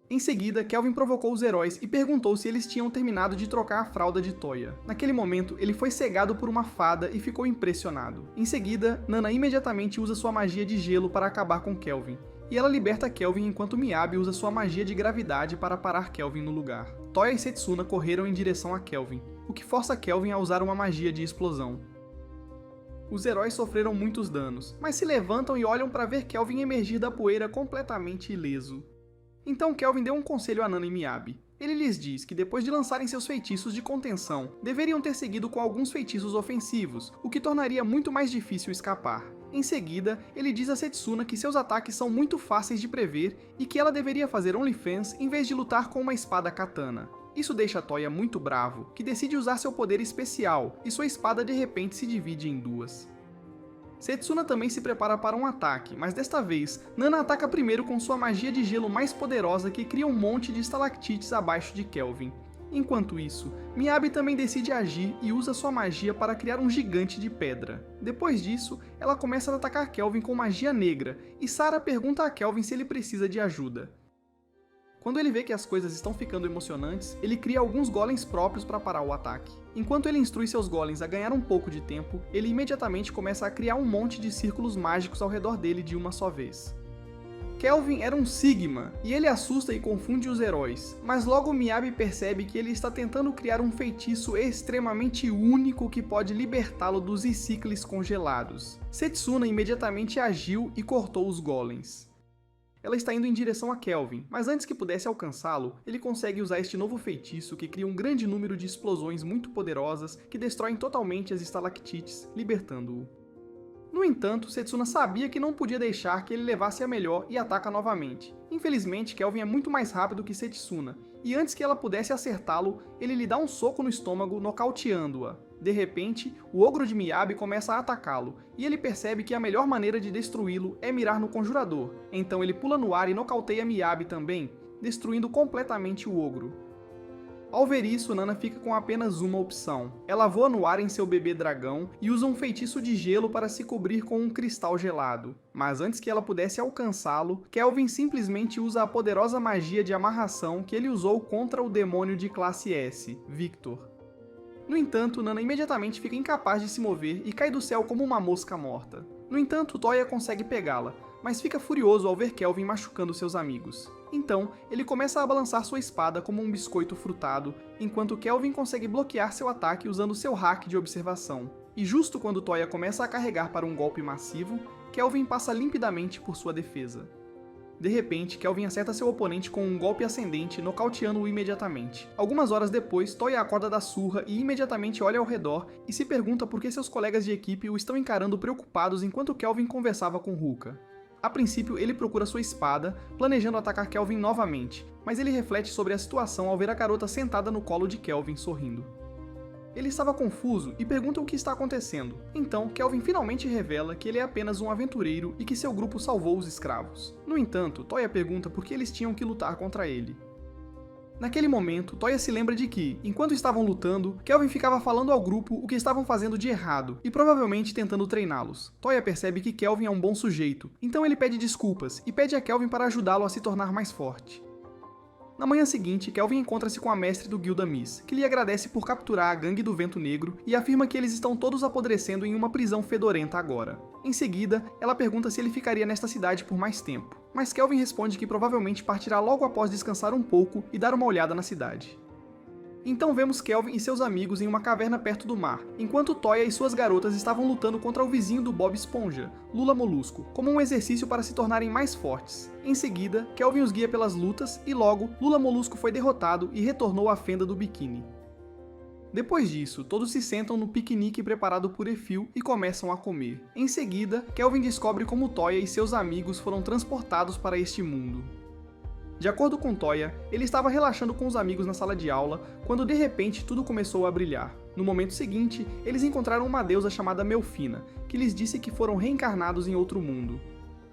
Em seguida, Kelvin provocou os heróis e perguntou se eles tinham terminado de trocar a fralda de Toya. Naquele momento, ele foi cegado por uma fada e ficou impressionado. Em seguida, Nana imediatamente usa sua magia de gelo para acabar com Kelvin, e ela liberta Kelvin enquanto Miyabi usa sua magia de gravidade para parar Kelvin no lugar. Toya e Setsuna correram em direção a Kelvin, o que força Kelvin a usar uma magia de explosão. Os heróis sofreram muitos danos, mas se levantam e olham para ver Kelvin emergir da poeira completamente ileso. Então Kelvin deu um conselho a Nana e Miyabi. Ele lhes diz que depois de lançarem seus feitiços de contenção, deveriam ter seguido com alguns feitiços ofensivos, o que tornaria muito mais difícil escapar. Em seguida, ele diz a Setsuna que seus ataques são muito fáceis de prever e que ela deveria fazer OnlyFans em vez de lutar com uma espada katana. Isso deixa Toya muito bravo, que decide usar seu poder especial, e sua espada de repente se divide em duas. Setsuna também se prepara para um ataque, mas desta vez, Nana ataca primeiro com sua magia de gelo mais poderosa que cria um monte de estalactites abaixo de Kelvin. Enquanto isso, Miyabi também decide agir e usa sua magia para criar um gigante de pedra. Depois disso, ela começa a atacar Kelvin com magia negra, e Sarah pergunta a Kelvin se ele precisa de ajuda. Quando ele vê que as coisas estão ficando emocionantes, ele cria alguns golems próprios para parar o ataque. Enquanto ele instrui seus golems a ganhar um pouco de tempo, ele imediatamente começa a criar um monte de círculos mágicos ao redor dele de uma só vez. Kelvin era um Sigma, e ele assusta e confunde os heróis, mas logo Miyabi percebe que ele está tentando criar um feitiço extremamente único que pode libertá-lo dos icicles congelados. Setsuna imediatamente agiu e cortou os golems. Ela está indo em direção a Kelvin, mas antes que pudesse alcançá-lo, ele consegue usar este novo feitiço que cria um grande número de explosões muito poderosas que destroem totalmente as estalactites, libertando-o. No entanto, Setsuna sabia que não podia deixar que ele levasse a melhor e ataca novamente. Infelizmente, Kelvin é muito mais rápido que Setsuna, e antes que ela pudesse acertá-lo, ele lhe dá um soco no estômago, nocauteando-a. De repente, o ogro de Miyabi começa a atacá-lo, e ele percebe que a melhor maneira de destruí-lo é mirar no conjurador. Então ele pula no ar e nocauteia Miyabi também, destruindo completamente o ogro. Ao ver isso, Nana fica com apenas uma opção. Ela voa no ar em seu bebê dragão e usa um feitiço de gelo para se cobrir com um cristal gelado. Mas antes que ela pudesse alcançá-lo, Kelvin simplesmente usa a poderosa magia de amarração que ele usou contra o demônio de classe S, Victor. No entanto, Nana imediatamente fica incapaz de se mover e cai do céu como uma mosca morta. No entanto, Toya consegue pegá-la, mas fica furioso ao ver Kelvin machucando seus amigos. Então, ele começa a balançar sua espada como um biscoito frutado, enquanto Kelvin consegue bloquear seu ataque usando seu hack de observação. E justo quando Toya começa a carregar para um golpe massivo, Kelvin passa limpidamente por sua defesa. De repente, Kelvin acerta seu oponente com um golpe ascendente, nocauteando-o imediatamente. Algumas horas depois, Toya acorda da surra e imediatamente olha ao redor e se pergunta por que seus colegas de equipe o estão encarando preocupados enquanto Kelvin conversava com Ruka. A princípio, ele procura sua espada, planejando atacar Kelvin novamente, mas ele reflete sobre a situação ao ver a garota sentada no colo de Kelvin sorrindo. Ele estava confuso e pergunta o que está acontecendo. Então, Kelvin finalmente revela que ele é apenas um aventureiro e que seu grupo salvou os escravos. No entanto, Toya pergunta por que eles tinham que lutar contra ele. Naquele momento, Toya se lembra de que, enquanto estavam lutando, Kelvin ficava falando ao grupo o que estavam fazendo de errado, e provavelmente tentando treiná-los. Toya percebe que Kelvin é um bom sujeito, então ele pede desculpas e pede a Kelvin para ajudá-lo a se tornar mais forte. Na manhã seguinte, Kelvin encontra-se com a mestre do Guilda Miss, que lhe agradece por capturar a gangue do Vento Negro e afirma que eles estão todos apodrecendo em uma prisão fedorenta agora. Em seguida, ela pergunta se ele ficaria nesta cidade por mais tempo, mas Kelvin responde que provavelmente partirá logo após descansar um pouco e dar uma olhada na cidade. Então vemos Kelvin e seus amigos em uma caverna perto do mar, enquanto Toya e suas garotas estavam lutando contra o vizinho do Bob Esponja, Lula Molusco, como um exercício para se tornarem mais fortes. Em seguida, Kelvin os guia pelas lutas e logo, Lula Molusco foi derrotado e retornou à fenda do biquíni. Depois disso, todos se sentam no piquenique preparado por Efil e começam a comer. Em seguida, Kelvin descobre como Toya e seus amigos foram transportados para este mundo. De acordo com Toya, ele estava relaxando com os amigos na sala de aula, quando de repente tudo começou a brilhar. No momento seguinte, eles encontraram uma deusa chamada Melfina, que lhes disse que foram reencarnados em outro mundo.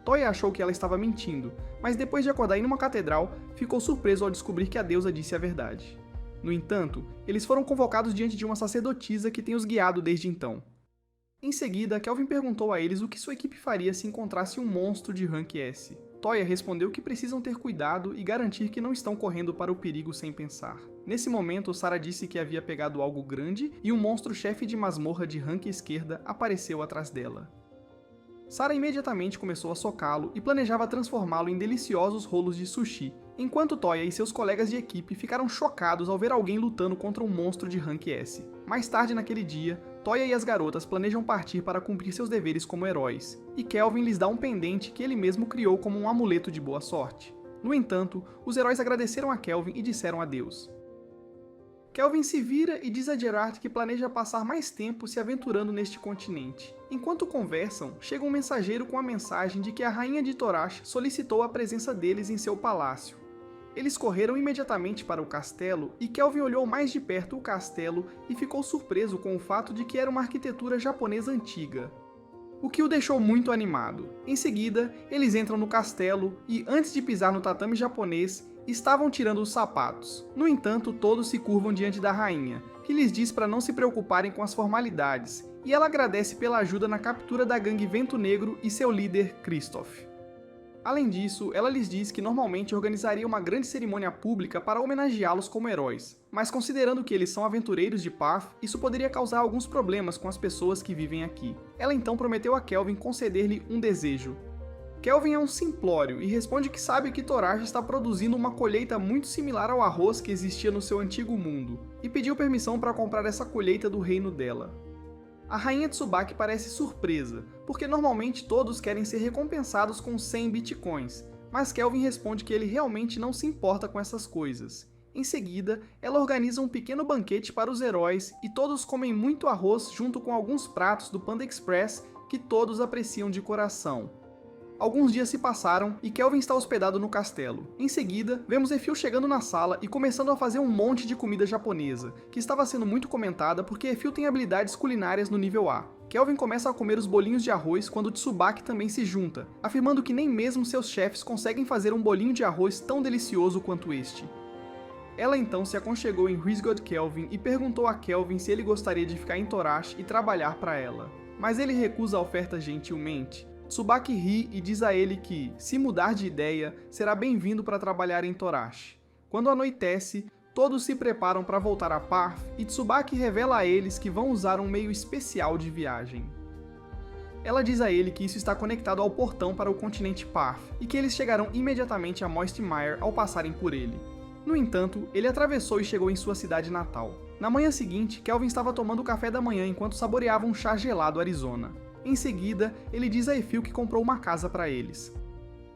Toya achou que ela estava mentindo, mas depois de acordar em uma catedral, ficou surpreso ao descobrir que a deusa disse a verdade. No entanto, eles foram convocados diante de uma sacerdotisa que tem os guiado desde então. Em seguida, Kelvin perguntou a eles o que sua equipe faria se encontrasse um monstro de rank S. Toya respondeu que precisam ter cuidado e garantir que não estão correndo para o perigo sem pensar. Nesse momento, Sarah disse que havia pegado algo grande e um monstro-chefe de masmorra de rank esquerda apareceu atrás dela. Sarah imediatamente começou a socá-lo e planejava transformá-lo em deliciosos rolos de sushi, enquanto Toya e seus colegas de equipe ficaram chocados ao ver alguém lutando contra um monstro de rank S. Mais tarde naquele dia, Toya e as garotas planejam partir para cumprir seus deveres como heróis, e Kelvin lhes dá um pendente que ele mesmo criou como um amuleto de boa sorte. No entanto, os heróis agradeceram a Kelvin e disseram adeus. Kelvin se vira e diz a Gerard que planeja passar mais tempo se aventurando neste continente. Enquanto conversam, chega um mensageiro com a mensagem de que a rainha de Torash solicitou a presença deles em seu palácio. Eles correram imediatamente para o castelo e Kelvin olhou mais de perto o castelo e ficou surpreso com o fato de que era uma arquitetura japonesa antiga, o que o deixou muito animado. Em seguida, eles entram no castelo e, antes de pisar no tatame japonês, estavam tirando os sapatos. No entanto, todos se curvam diante da rainha, que lhes diz para não se preocuparem com as formalidades, e ela agradece pela ajuda na captura da gangue Vento Negro e seu líder, Kristoff. Além disso, ela lhes diz que normalmente organizaria uma grande cerimônia pública para homenageá-los como heróis, mas considerando que eles são aventureiros de Path, isso poderia causar alguns problemas com as pessoas que vivem aqui. Ela então prometeu a Kelvin conceder-lhe um desejo. Kelvin é um simplório e responde que sabe que Torash está produzindo uma colheita muito similar ao arroz que existia no seu antigo mundo, e pediu permissão para comprar essa colheita do reino dela. A rainha Tsubaki parece surpresa, porque normalmente todos querem ser recompensados com 100 bitcoins, mas Kelvin responde que ele realmente não se importa com essas coisas. Em seguida, ela organiza um pequeno banquete para os heróis e todos comem muito arroz junto com alguns pratos do Panda Express que todos apreciam de coração. Alguns dias se passaram e Kelvin está hospedado no castelo. Em seguida, vemos Efil chegando na sala e começando a fazer um monte de comida japonesa, que estava sendo muito comentada porque Efil tem habilidades culinárias no nível A. Kelvin começa a comer os bolinhos de arroz quando Tsubaki também se junta, afirmando que nem mesmo seus chefes conseguem fazer um bolinho de arroz tão delicioso quanto este. Ela então se aconchegou em Hrisgod Kelvin e perguntou a Kelvin se ele gostaria de ficar em Torash e trabalhar para ela. Mas ele recusa a oferta gentilmente. Tsubaki ri e diz a ele que, se mudar de ideia, será bem-vindo para trabalhar em Torash. Quando anoitece, todos se preparam para voltar a Path e Tsubaki revela a eles que vão usar um meio especial de viagem. Ela diz a ele que isso está conectado ao portão para o continente Path e que eles chegarão imediatamente a Moistmire ao passarem por ele. No entanto, ele atravessou e chegou em sua cidade natal. Na manhã seguinte, Kelvin estava tomando café da manhã enquanto saboreava um chá gelado Arizona. Em seguida, ele diz a Efil que comprou uma casa para eles.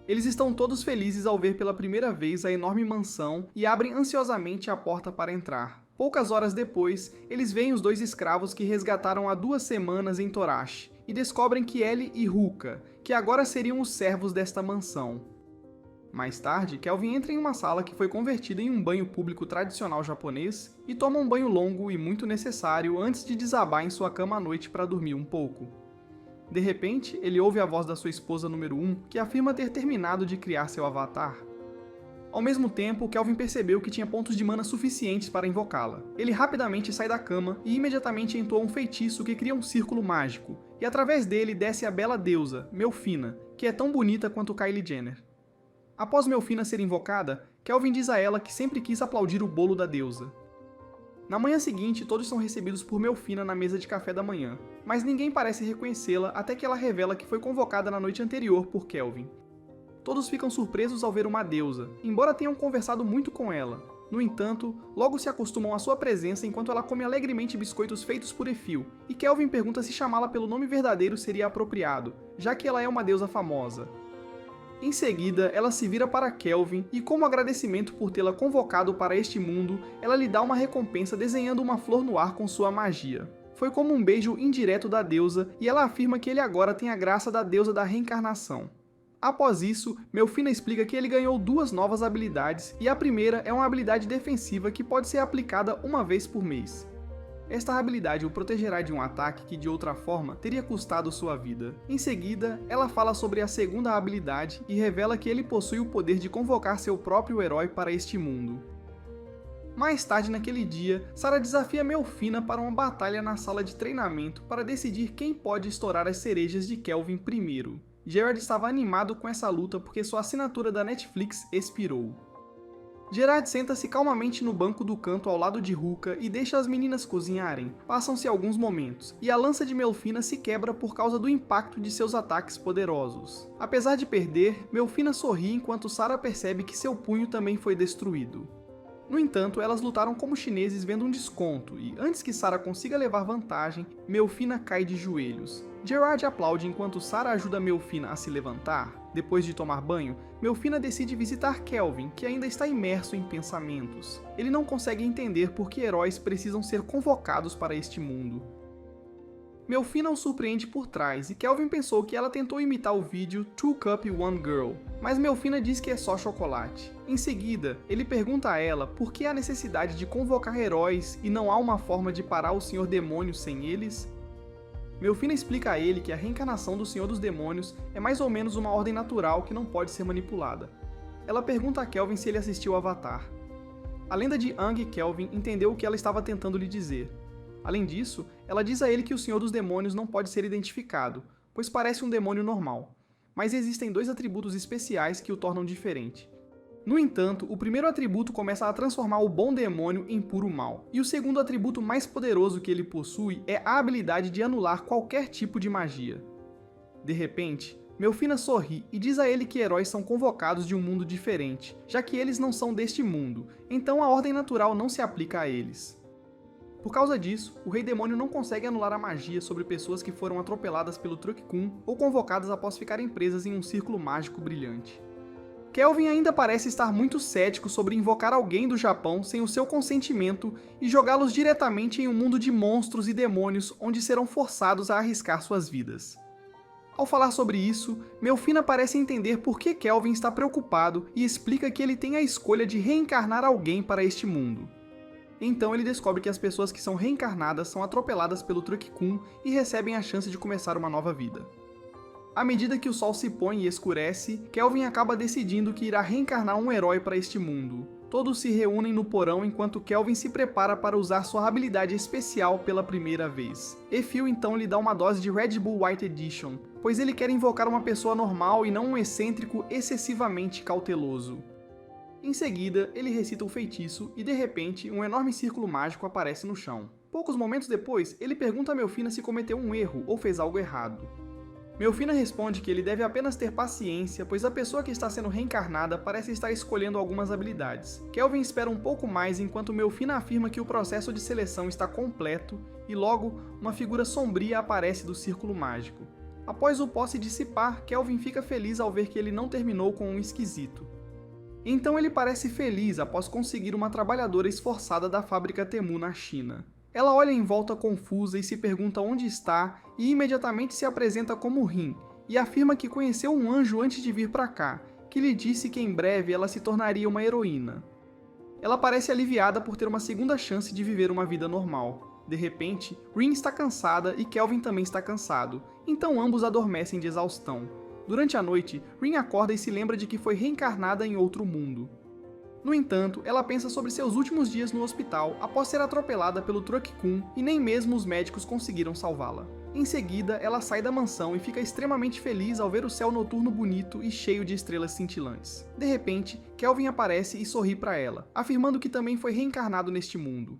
Eles estão todos felizes ao ver pela primeira vez a enorme mansão e abrem ansiosamente a porta para entrar. Poucas horas depois, eles veem os dois escravos que resgataram há 2 semanas em Torash e descobrem que Ellie e Ruka, que agora seriam os servos desta mansão. Mais tarde, Kelvin entra em uma sala que foi convertida em um banho público tradicional japonês e toma um banho longo e muito necessário antes de desabar em sua cama à noite para dormir um pouco. De repente, ele ouve a voz da sua esposa número 1, que afirma ter terminado de criar seu avatar. Ao mesmo tempo, Kelvin percebeu que tinha pontos de mana suficientes para invocá-la. Ele rapidamente sai da cama e imediatamente entoa um feitiço que cria um círculo mágico, e através dele desce a bela deusa, Melfina, que é tão bonita quanto Kylie Jenner. Após Melfina ser invocada, Kelvin diz a ela que sempre quis aplaudir o bolo da deusa. Na manhã seguinte, todos são recebidos por Melfina na mesa de café da manhã, mas ninguém parece reconhecê-la até que ela revela que foi convocada na noite anterior por Kelvin. Todos ficam surpresos ao ver uma deusa, embora tenham conversado muito com ela. No entanto, logo se acostumam à sua presença enquanto ela come alegremente biscoitos feitos por Efil, e Kelvin pergunta se chamá-la pelo nome verdadeiro seria apropriado, já que ela é uma deusa famosa. Em seguida, ela se vira para Kelvin e, como agradecimento por tê-la convocado para este mundo, ela lhe dá uma recompensa desenhando uma flor no ar com sua magia. Foi como um beijo indireto da deusa e ela afirma que ele agora tem a graça da deusa da reencarnação. Após isso, Melfina explica que ele ganhou 2 novas habilidades e a primeira é uma habilidade defensiva que pode ser aplicada uma vez por mês. Esta habilidade o protegerá de um ataque que de outra forma teria custado sua vida. Em seguida, ela fala sobre a segunda habilidade e revela que ele possui o poder de convocar seu próprio herói para este mundo. Mais tarde naquele dia, Sarah desafia Melfina para uma batalha na sala de treinamento para decidir quem pode estourar as cerejas de Kelvin primeiro. Gerard estava animado com essa luta porque sua assinatura da Netflix expirou. Gerard senta-se calmamente no banco do canto ao lado de Ruka e deixa as meninas cozinharem. Passam-se alguns momentos, e a lança de Melfina se quebra por causa do impacto de seus ataques poderosos. Apesar de perder, Melfina sorri enquanto Sarah percebe que seu punho também foi destruído. No entanto, elas lutaram como chineses vendo um desconto, e antes que Sarah consiga levar vantagem, Melfina cai de joelhos. Gerard aplaude enquanto Sarah ajuda Melfina a se levantar. Depois de tomar banho, Melfina decide visitar Kelvin, que ainda está imerso em pensamentos. Ele não consegue entender por que heróis precisam ser convocados para este mundo. Melfina o surpreende por trás e Kelvin pensou que ela tentou imitar o vídeo Two Cup One Girl, mas Melfina diz que é só chocolate. Em seguida, ele pergunta a ela por que há necessidade de convocar heróis e não há uma forma de parar o Senhor Demônio sem eles. Melfina explica a ele que a reencarnação do Senhor dos Demônios é mais ou menos uma ordem natural que não pode ser manipulada. Ela pergunta a Kelvin se ele assistiu Avatar. A lenda de Aang e Kelvin entendeu o que ela estava tentando lhe dizer. Além disso, ela diz a ele que o Senhor dos Demônios não pode ser identificado, pois parece um demônio normal. Mas existem 2 atributos especiais que o tornam diferente. No entanto, o primeiro atributo começa a transformar o bom demônio em puro mal, e o segundo atributo mais poderoso que ele possui é a habilidade de anular qualquer tipo de magia. De repente, Melfina sorri e diz a ele que heróis são convocados de um mundo diferente, já que eles não são deste mundo, então a ordem natural não se aplica a eles. Por causa disso, o Rei Demônio não consegue anular a magia sobre pessoas que foram atropeladas pelo Truck-kun ou convocadas após ficarem presas em um círculo mágico brilhante. Kelvin ainda parece estar muito cético sobre invocar alguém do Japão sem o seu consentimento e jogá-los diretamente em um mundo de monstros e demônios onde serão forçados a arriscar suas vidas. Ao falar sobre isso, Melfina parece entender por que Kelvin está preocupado e explica que ele tem a escolha de reencarnar alguém para este mundo. Então ele descobre que as pessoas que são reencarnadas são atropeladas pelo Truck-kun e recebem a chance de começar uma nova vida. À medida que o sol se põe e escurece, Kelvin acaba decidindo que irá reencarnar um herói para este mundo. Todos se reúnem no porão enquanto Kelvin se prepara para usar sua habilidade especial pela primeira vez. Efil então lhe dá uma dose de Red Bull White Edition, pois ele quer invocar uma pessoa normal e não um excêntrico excessivamente cauteloso. Em seguida, ele recita o feitiço e, de repente, um enorme círculo mágico aparece no chão. Poucos momentos depois, ele pergunta a Melfina se cometeu um erro ou fez algo errado. Melfina responde que ele deve apenas ter paciência, pois a pessoa que está sendo reencarnada parece estar escolhendo algumas habilidades. Kelvin espera um pouco mais enquanto Melfina afirma que o processo de seleção está completo e logo, uma figura sombria aparece do círculo mágico. Após o pó se dissipar, Kelvin fica feliz ao ver que ele não terminou com um esquisito. Então ele parece feliz após conseguir uma trabalhadora esforçada da fábrica Temu na China. Ela olha em volta confusa e se pergunta onde está e imediatamente se apresenta como Rin, e afirma que conheceu um anjo antes de vir para cá, que lhe disse que em breve ela se tornaria uma heroína. Ela parece aliviada por ter uma segunda chance de viver uma vida normal. De repente, Rin está cansada e Kelvin também está cansado, então ambos adormecem de exaustão. Durante a noite, Rin acorda e se lembra de que foi reencarnada em outro mundo. No entanto, ela pensa sobre seus últimos dias no hospital após ser atropelada pelo Truck-kun e nem mesmo os médicos conseguiram salvá-la. Em seguida, ela sai da mansão e fica extremamente feliz ao ver o céu noturno bonito e cheio de estrelas cintilantes. De repente, Kelvin aparece e sorri para ela, afirmando que também foi reencarnado neste mundo.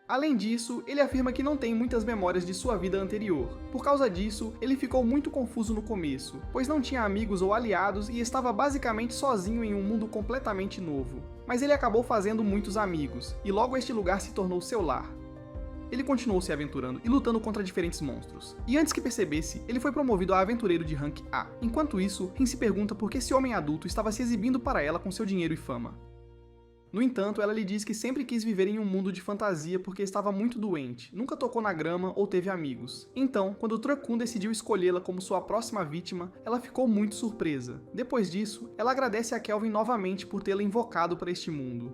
Além disso, ele afirma que não tem muitas memórias de sua vida anterior. Por causa disso, ele ficou muito confuso no começo, pois não tinha amigos ou aliados e estava basicamente sozinho em um mundo completamente novo. Mas ele acabou fazendo muitos amigos, e logo este lugar se tornou seu lar. Ele continuou se aventurando e lutando contra diferentes monstros. E antes que percebesse, ele foi promovido a aventureiro de rank A. Enquanto isso, Rin se pergunta por que esse homem adulto estava se exibindo para ela com seu dinheiro e fama. No entanto, ela lhe diz que sempre quis viver em um mundo de fantasia porque estava muito doente, nunca tocou na grama ou teve amigos. Então, quando o Truck-kun decidiu escolhê-la como sua próxima vítima, ela ficou muito surpresa. Depois disso, ela agradece a Kelvin novamente por tê-la invocado para este mundo.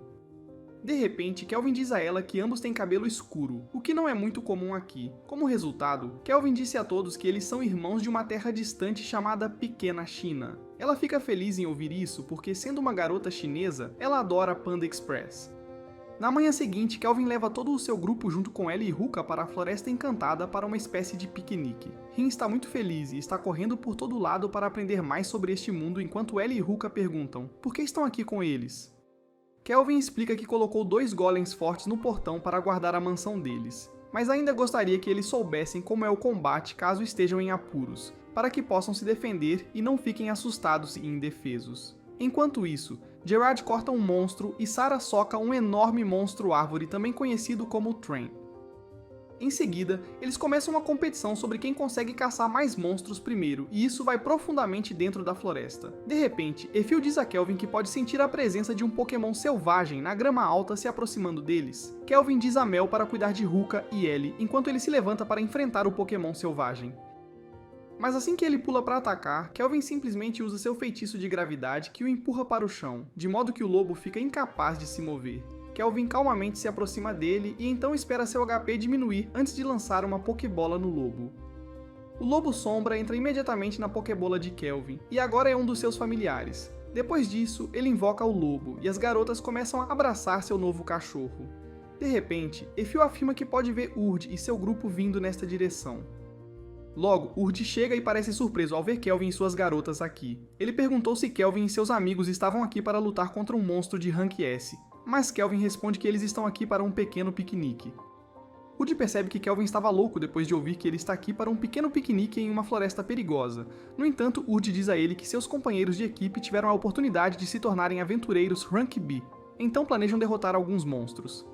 De repente, Kelvin diz a ela que ambos têm cabelo escuro, o que não é muito comum aqui. Como resultado, Kelvin disse a todos que eles são irmãos de uma terra distante chamada Pequena China. Ela fica feliz em ouvir isso porque, sendo uma garota chinesa, ela adora Panda Express. Na manhã seguinte, Kelvin leva todo o seu grupo junto com ela e Ruka para a Floresta Encantada para uma espécie de piquenique. Rin está muito feliz e está correndo por todo lado para aprender mais sobre este mundo enquanto ela e Ruka perguntam: por que estão aqui com eles? Kelvin explica que colocou 2 golems fortes no portão para guardar a mansão deles, mas ainda gostaria que eles soubessem como é o combate caso estejam em apuros, para que possam se defender e não fiquem assustados e indefesos. Enquanto isso, Gerard corta um monstro e Sarah soca um enorme monstro-árvore, também conhecido como Train. Em seguida, eles começam uma competição sobre quem consegue caçar mais monstros primeiro, e isso vai profundamente dentro da floresta. De repente, Efil diz a Kelvin que pode sentir a presença de um Pokémon selvagem na grama alta se aproximando deles. Kelvin diz a Mel para cuidar de Ruka e Ellie, enquanto ele se levanta para enfrentar o Pokémon selvagem. Mas assim que ele pula para atacar, Kelvin simplesmente usa seu feitiço de gravidade que o empurra para o chão, de modo que o lobo fica incapaz de se mover. Kelvin calmamente se aproxima dele e então espera seu HP diminuir antes de lançar uma Pokébola no lobo. O lobo sombra entra imediatamente na Pokébola de Kelvin, e agora é um dos seus familiares. Depois disso, ele invoca o lobo, e as garotas começam a abraçar seu novo cachorro. De repente, Efil afirma que pode ver Urd e seu grupo vindo nesta direção. Logo, Urd chega e parece surpreso ao ver Kelvin e suas garotas aqui. Ele perguntou se Kelvin e seus amigos estavam aqui para lutar contra um monstro de Rank S, mas Kelvin responde que eles estão aqui para um pequeno piquenique. Urd percebe que Kelvin estava louco depois de ouvir que ele está aqui para um pequeno piquenique em uma floresta perigosa. No entanto, Urd diz a ele que seus companheiros de equipe tiveram a oportunidade de se tornarem aventureiros Rank B, então planejam derrotar alguns monstros.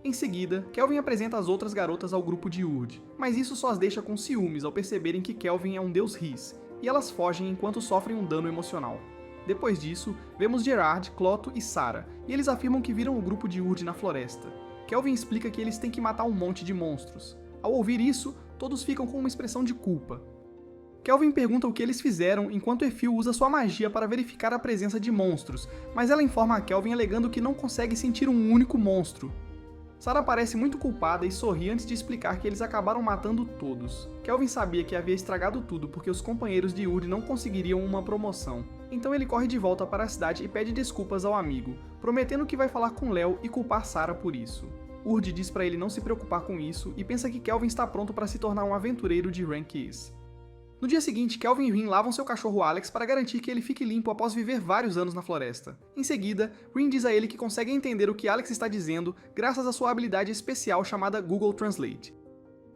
Em seguida, Kelvin apresenta as outras garotas ao grupo de Urd, mas isso só as deixa com ciúmes ao perceberem que Kelvin é um deus Riz, e elas fogem enquanto sofrem um dano emocional. Depois disso, vemos Gerard, Clotho e Sarah, e eles afirmam que viram o grupo de Urd na floresta. Kelvin explica que eles têm que matar um monte de monstros. Ao ouvir isso, todos ficam com uma expressão de culpa. Kelvin pergunta o que eles fizeram enquanto Efil usa sua magia para verificar a presença de monstros, mas ela informa a Kelvin alegando que não consegue sentir um único monstro. Sarah parece muito culpada e sorri antes de explicar que eles acabaram matando todos. Kelvin sabia que havia estragado tudo porque os companheiros de Urd não conseguiriam uma promoção. Então ele corre de volta para a cidade e pede desculpas ao amigo, prometendo que vai falar com Léo e culpar Sarah por isso. Urd diz para ele não se preocupar com isso e pensa que Kelvin está pronto para se tornar um aventureiro de Rank S. No dia seguinte, Kelvin e Rin lavam seu cachorro Alex para garantir que ele fique limpo após viver vários anos na floresta. Em seguida, Rin diz a ele que consegue entender o que Alex está dizendo graças à sua habilidade especial chamada Google Translate.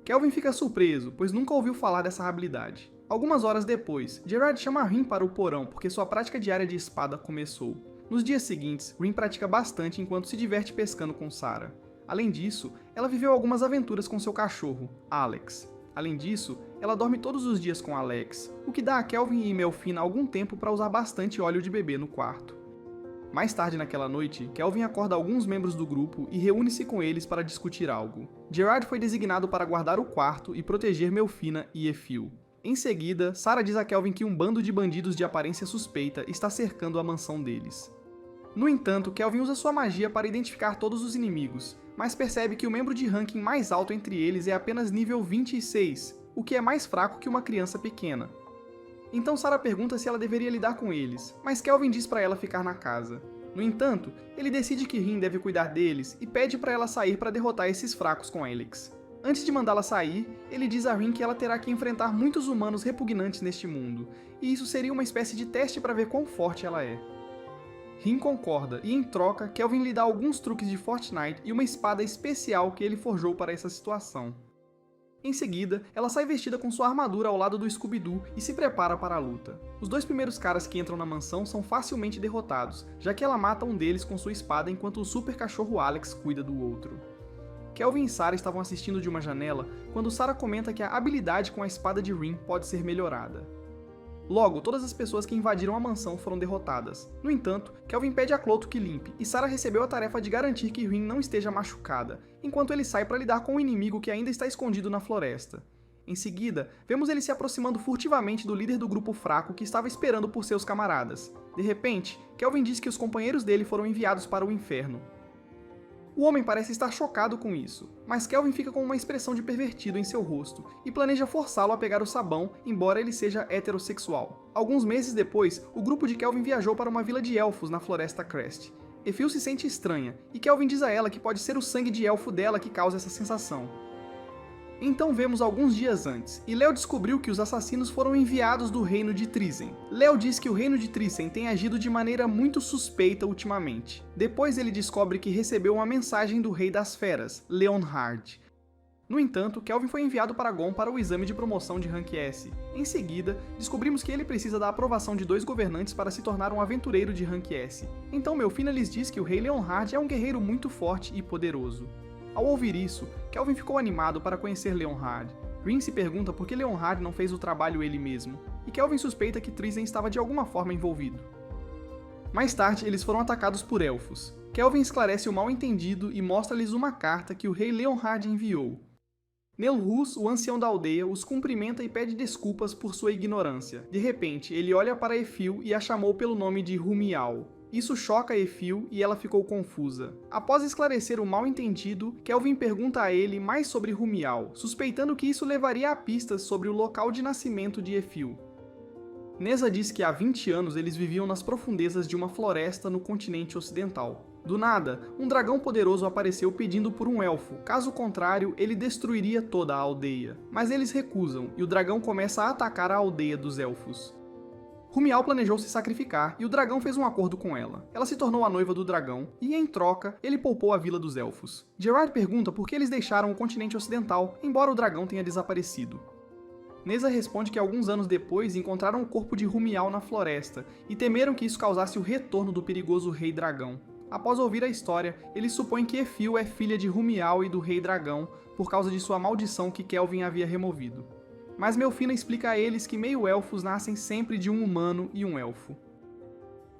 Kelvin fica surpreso, pois nunca ouviu falar dessa habilidade. Algumas horas depois, Gerard chama Rin para o porão porque sua prática diária de espada começou. Nos dias seguintes, Rin pratica bastante enquanto se diverte pescando com Sarah. Além disso, ela viveu algumas aventuras com seu cachorro, Alex. Além disso, ela dorme todos os dias com Alex, o que dá a Kelvin e Melfina algum tempo para usar bastante óleo de bebê no quarto. Mais tarde naquela noite, Kelvin acorda alguns membros do grupo e reúne-se com eles para discutir algo. Gerard foi designado para guardar o quarto e proteger Melfina e Efil. Em seguida, Sarah diz a Kelvin que um bando de bandidos de aparência suspeita está cercando a mansão deles. No entanto, Kelvin usa sua magia para identificar todos os inimigos, mas percebe que o membro de ranking mais alto entre eles é apenas nível 26, o que é mais fraco que uma criança pequena. Então Sarah pergunta se ela deveria lidar com eles, mas Kelvin diz para ela ficar na casa. No entanto, ele decide que Rin deve cuidar deles e pede para ela sair para derrotar esses fracos com Alex. Antes de mandá-la sair, ele diz a Rin que ela terá que enfrentar muitos humanos repugnantes neste mundo, e isso seria uma espécie de teste para ver quão forte ela é. Rin concorda, e em troca, Kelvin lhe dá alguns truques de Fortnite e uma espada especial que ele forjou para essa situação. Em seguida, ela sai vestida com sua armadura ao lado do Scooby-Doo e se prepara para a luta. Os dois primeiros caras que entram na mansão são facilmente derrotados, já que ela mata um deles com sua espada enquanto o super cachorro Alex cuida do outro. Kelvin e Sarah estavam assistindo de uma janela quando Sarah comenta que a habilidade com a espada de Rin pode ser melhorada. Logo, todas as pessoas que invadiram a mansão foram derrotadas. No entanto, Kelvin pede a Clotho que limpe, e Sarah recebeu a tarefa de garantir que Rin não esteja machucada, enquanto ele sai para lidar com um inimigo que ainda está escondido na floresta. Em seguida, vemos ele se aproximando furtivamente do líder do grupo fraco que estava esperando por seus camaradas. De repente, Kelvin diz que os companheiros dele foram enviados para o inferno. O homem parece estar chocado com isso, mas Kelvin fica com uma expressão de pervertido em seu rosto e planeja forçá-lo a pegar o sabão, embora ele seja heterossexual. Alguns meses depois, o grupo de Kelvin viajou para uma vila de elfos na Floresta Crest. Efil se sente estranha, e Kelvin diz a ela que pode ser o sangue de elfo dela que causa essa sensação. Então vemos alguns dias antes, e Léo descobriu que os assassinos foram enviados do reino de Trizen. Léo diz que o reino de Trizen tem agido de maneira muito suspeita ultimamente. Depois ele descobre que recebeu uma mensagem do rei das feras, Leonhard. No entanto, Kelvin foi enviado para Gon para o exame de promoção de Rank S. Em seguida, descobrimos que ele precisa da aprovação de 2 governantes para se tornar um aventureiro de Rank S. Então Melfina lhes diz que o rei Leonhard é um guerreiro muito forte e poderoso. Ao ouvir isso, Kelvin ficou animado para conhecer Leonhard. Rin se pergunta por que Leonhard não fez o trabalho ele mesmo, e Kelvin suspeita que Trizen estava de alguma forma envolvido. Mais tarde, eles foram atacados por elfos. Kelvin esclarece o mal-entendido e mostra-lhes uma carta que o rei Leonhard enviou. Nelhus, o ancião da aldeia, os cumprimenta e pede desculpas por sua ignorância. De repente, ele olha para Efil e a chamou pelo nome de Rumial. Isso choca Efil e ela ficou confusa. Após esclarecer o mal-entendido, Kelvin pergunta a ele mais sobre Rumial, suspeitando que isso levaria a pistas sobre o local de nascimento de Efil. Neza diz que há 20 anos eles viviam nas profundezas de uma floresta no continente ocidental. Do nada, um dragão poderoso apareceu pedindo por um elfo, caso contrário, ele destruiria toda a aldeia. Mas eles recusam, e o dragão começa a atacar a aldeia dos elfos. Rumial planejou se sacrificar, e o dragão fez um acordo com ela. Ela se tornou a noiva do dragão, e em troca, ele poupou a vila dos elfos. Gerard pergunta por que eles deixaram o continente ocidental, embora o dragão tenha desaparecido. Neza responde que alguns anos depois encontraram o corpo de Rumial na floresta, e temeram que isso causasse o retorno do perigoso rei dragão. Após ouvir a história, eles supõem que Efil é filha de Rumial e do Rei Dragão por causa de sua maldição que Kelvin havia removido. Mas Melfina explica a eles que meio-elfos nascem sempre de um humano e um elfo.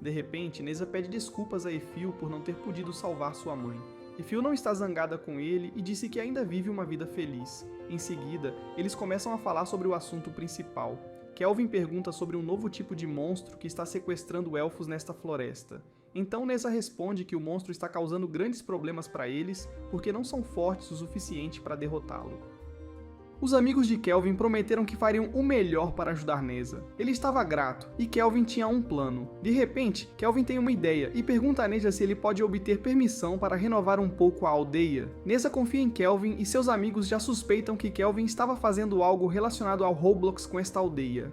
De repente, Neza pede desculpas a Efil por não ter podido salvar sua mãe. Efil não está zangada com ele e disse que ainda vive uma vida feliz. Em seguida, eles começam a falar sobre o assunto principal. Kelvin pergunta sobre um novo tipo de monstro que está sequestrando elfos nesta floresta. Então Neza responde que o monstro está causando grandes problemas para eles porque não são fortes o suficiente para derrotá-lo. Os amigos de Kelvin prometeram que fariam o melhor para ajudar Neza. Ele estava grato, e Kelvin tinha um plano. De repente, Kelvin tem uma ideia e pergunta a Neza se ele pode obter permissão para renovar um pouco a aldeia. Neza confia em Kelvin e seus amigos já suspeitam que Kelvin estava fazendo algo relacionado ao Roblox com esta aldeia.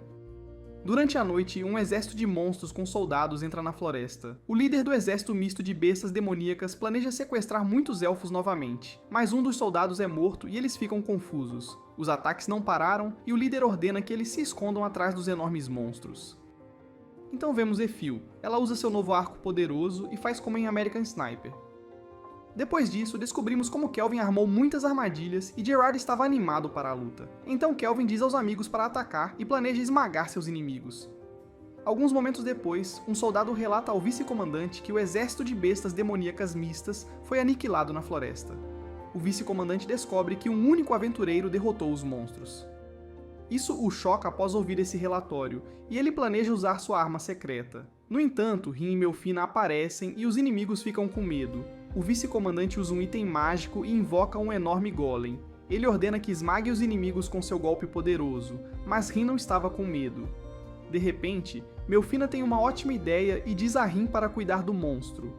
Durante a noite, um exército de monstros com soldados entra na floresta. O líder do exército misto de bestas demoníacas planeja sequestrar muitos elfos novamente, mas um dos soldados é morto e eles ficam confusos. Os ataques não pararam e o líder ordena que eles se escondam atrás dos enormes monstros. Então vemos Efil. Ela usa seu novo arco poderoso e faz como em American Sniper. Depois disso, descobrimos como Kelvin armou muitas armadilhas e Gerard estava animado para a luta. Então Kelvin diz aos amigos para atacar e planeja esmagar seus inimigos. Alguns momentos depois, um soldado relata ao vice-comandante que o exército de bestas demoníacas mistas foi aniquilado na floresta. O vice-comandante descobre que um único aventureiro derrotou os monstros. Isso o choca após ouvir esse relatório, e ele planeja usar sua arma secreta. No entanto, Rin e Melfina aparecem e os inimigos ficam com medo. O vice-comandante usa um item mágico e invoca um enorme golem. Ele ordena que esmague os inimigos com seu golpe poderoso, mas Rin não estava com medo. De repente, Melfina tem uma ótima ideia e diz a Rin para cuidar do monstro.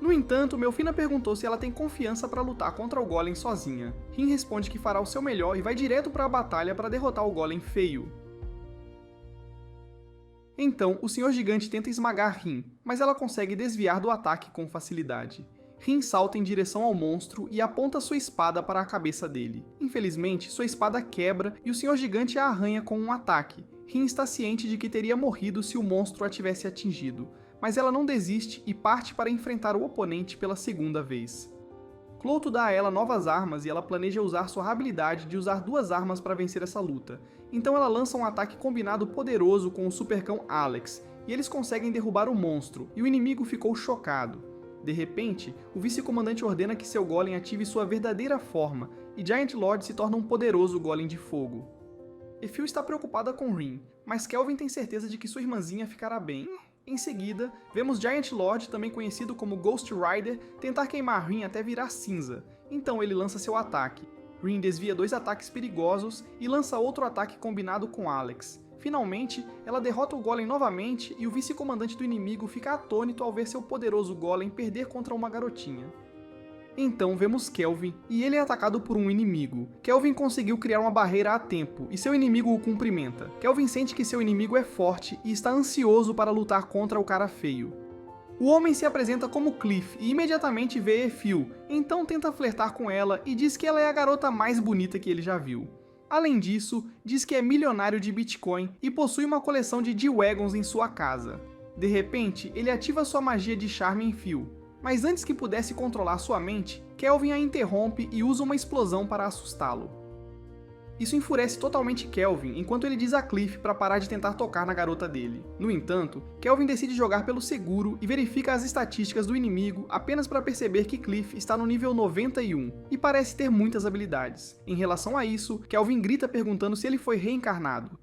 No entanto, Melfina perguntou se ela tem confiança para lutar contra o golem sozinha. Rin responde que fará o seu melhor e vai direto para a batalha para derrotar o golem feio. Então, o Senhor Gigante tenta esmagar Rin, mas ela consegue desviar do ataque com facilidade. Rin salta em direção ao monstro e aponta sua espada para a cabeça dele. Infelizmente, sua espada quebra e o Senhor Gigante a arranha com um ataque. Rin está ciente de que teria morrido se o monstro a tivesse atingido, mas ela não desiste e parte para enfrentar o oponente pela segunda vez. Clouto dá a ela novas armas e ela planeja usar sua habilidade de usar 2 armas para vencer essa luta. Então ela lança um ataque combinado poderoso com o supercão Alex, e eles conseguem derrubar o monstro, e o inimigo ficou chocado. De repente, o vice-comandante ordena que seu golem ative sua verdadeira forma, e Giant Lord se torna um poderoso golem de fogo. Efil está preocupada com Rin, mas Kelvin tem certeza de que sua irmãzinha ficará bem. Em seguida, vemos Giant Lord, também conhecido como Ghost Rider, tentar queimar Rin até virar cinza, então ele lança seu ataque. Rin desvia 2 ataques perigosos e lança outro ataque combinado com Alex. Finalmente, ela derrota o golem novamente e o vice-comandante do inimigo fica atônito ao ver seu poderoso golem perder contra uma garotinha. Então vemos Kelvin, e ele é atacado por um inimigo. Kelvin conseguiu criar uma barreira a tempo, e seu inimigo o cumprimenta. Kelvin sente que seu inimigo é forte e está ansioso para lutar contra o cara feio. O homem se apresenta como Cliff e imediatamente vê Efil, então tenta flertar com ela e diz que ela é a garota mais bonita que ele já viu. Além disso, diz que é milionário de Bitcoin e possui uma coleção de G-Wagons em sua casa. De repente, ele ativa sua magia de charme em Phil, mas antes que pudesse controlar sua mente, Kelvin a interrompe e usa uma explosão para assustá-lo. Isso enfurece totalmente Kelvin, enquanto ele diz a Cliff para parar de tentar tocar na garota dele. No entanto, Kelvin decide jogar pelo seguro e verifica as estatísticas do inimigo apenas para perceber que Cliff está no nível 91 e parece ter muitas habilidades. Em relação a isso, Kelvin grita perguntando se ele foi reencarnado.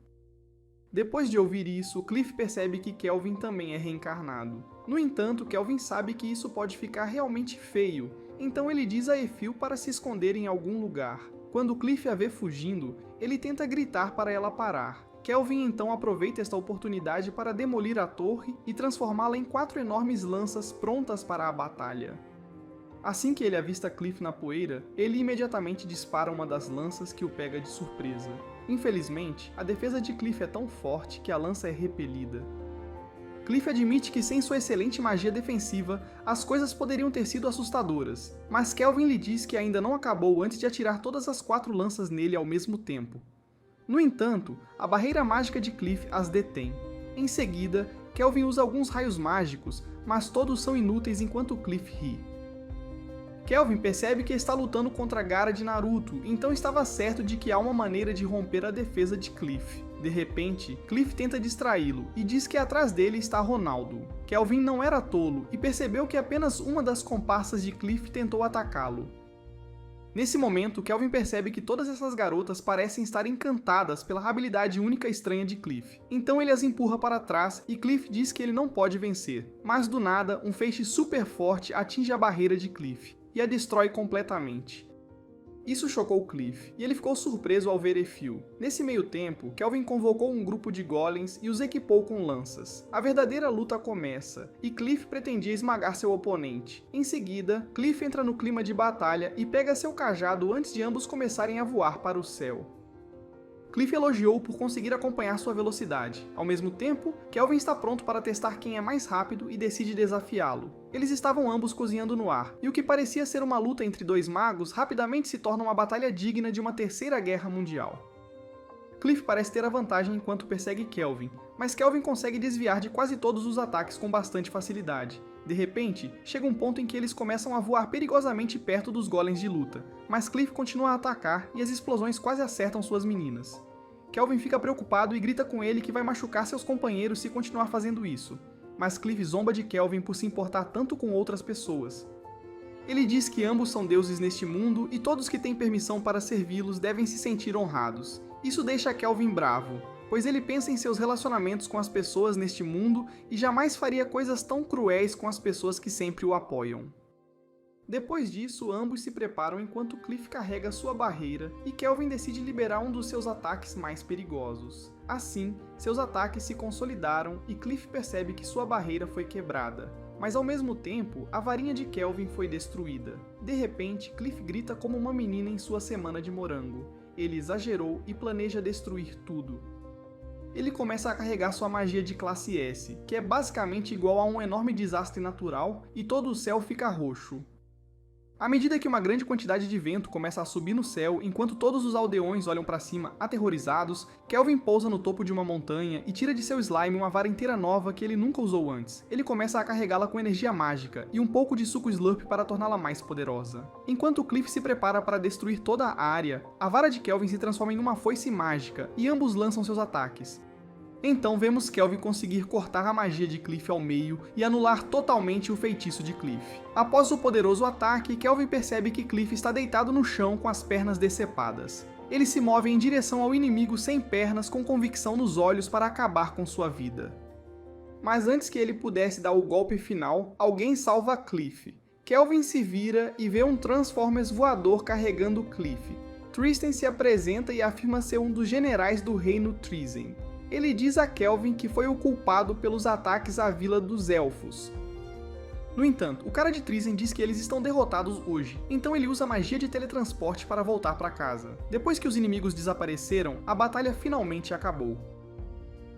Depois de ouvir isso, Cliff percebe que Kelvin também é reencarnado. No entanto, Kelvin sabe que isso pode ficar realmente feio, então ele diz a Efil para se esconder em algum lugar. Quando Cliff a vê fugindo, ele tenta gritar para ela parar. Kelvin então aproveita esta oportunidade para demolir a torre e transformá-la em 4 enormes lanças prontas para a batalha. Assim que ele avista Cliff na poeira, ele imediatamente dispara uma das lanças que o pega de surpresa. Infelizmente, a defesa de Cliff é tão forte que a lança é repelida. Cliff admite que sem sua excelente magia defensiva, as coisas poderiam ter sido assustadoras, mas Kelvin lhe diz que ainda não acabou antes de atirar todas as 4 lanças nele ao mesmo tempo. No entanto, a barreira mágica de Cliff as detém. Em seguida, Kelvin usa alguns raios mágicos, mas todos são inúteis enquanto Cliff ri. Kelvin percebe que está lutando contra Gaara de Naruto, então estava certo de que há uma maneira de romper a defesa de Cliff. De repente, Cliff tenta distraí-lo e diz que atrás dele está Ronaldo. Kelvin não era tolo e percebeu que apenas uma das comparsas de Cliff tentou atacá-lo. Nesse momento, Kelvin percebe que todas essas garotas parecem estar encantadas pela habilidade única e estranha de Cliff. Então ele as empurra para trás e Cliff diz que ele não pode vencer. Mas do nada, um feixe super forte atinge a barreira de Cliff e a destrói completamente. Isso chocou Cliff, e ele ficou surpreso ao ver Efil. Nesse meio tempo, Kelvin convocou um grupo de golems e os equipou com lanças. A verdadeira luta começa, e Cliff pretendia esmagar seu oponente. Em seguida, Cliff entra no clima de batalha e pega seu cajado antes de ambos começarem a voar para o céu. Cliff elogiou por conseguir acompanhar sua velocidade. Ao mesmo tempo, Kelvin está pronto para testar quem é mais rápido e decide desafiá-lo. Eles estavam ambos cozinhando no ar, e o que parecia ser uma luta entre 2 magos rapidamente se torna uma batalha digna de uma terceira guerra mundial. Cliff parece ter a vantagem enquanto persegue Kelvin, mas Kelvin consegue desviar de quase todos os ataques com bastante facilidade. De repente, chega um ponto em que eles começam a voar perigosamente perto dos golems de luta, mas Cliff continua a atacar e as explosões quase acertam suas meninas. Kelvin fica preocupado e grita com ele que vai machucar seus companheiros se continuar fazendo isso, mas Cliff zomba de Kelvin por se importar tanto com outras pessoas. Ele diz que ambos são deuses neste mundo e todos que têm permissão para servi-los devem se sentir honrados. Isso deixa Kelvin bravo, pois ele pensa em seus relacionamentos com as pessoas neste mundo e jamais faria coisas tão cruéis com as pessoas que sempre o apoiam. Depois disso, ambos se preparam enquanto Cliff carrega sua barreira e Kelvin decide liberar um dos seus ataques mais perigosos. Assim, seus ataques se consolidaram e Cliff percebe que sua barreira foi quebrada. Mas ao mesmo tempo, a varinha de Kelvin foi destruída. De repente, Cliff grita como uma menina em sua semana de morango. Ele exagerou e planeja destruir tudo. Ele começa a carregar sua magia de classe S, que é basicamente igual a um enorme desastre natural, e todo o céu fica roxo. À medida que uma grande quantidade de vento começa a subir no céu, enquanto todos os aldeões olham para cima aterrorizados, Kelvin pousa no topo de uma montanha e tira de seu slime uma vara inteira nova que ele nunca usou antes. Ele começa a carregá-la com energia mágica e um pouco de suco Slurp para torná-la mais poderosa. Enquanto Cliff se prepara para destruir toda a área, a vara de Kelvin se transforma em uma foice mágica e ambos lançam seus ataques. Então vemos Kelvin conseguir cortar a magia de Cliff ao meio e anular totalmente o feitiço de Cliff. Após o poderoso ataque, Kelvin percebe que Cliff está deitado no chão com as pernas decepadas. Ele se move em direção ao inimigo sem pernas com convicção nos olhos para acabar com sua vida. Mas antes que ele pudesse dar o golpe final, alguém salva Cliff. Kelvin se vira e vê um Transformers voador carregando Cliff. Tristan se apresenta e afirma ser um dos generais do reino Trizen. Ele diz a Kelvin que foi o culpado pelos ataques à Vila dos Elfos. No entanto, o cara de Trizen diz que eles estão derrotados hoje, então ele usa a magia de teletransporte para voltar para casa. Depois que os inimigos desapareceram, a batalha finalmente acabou.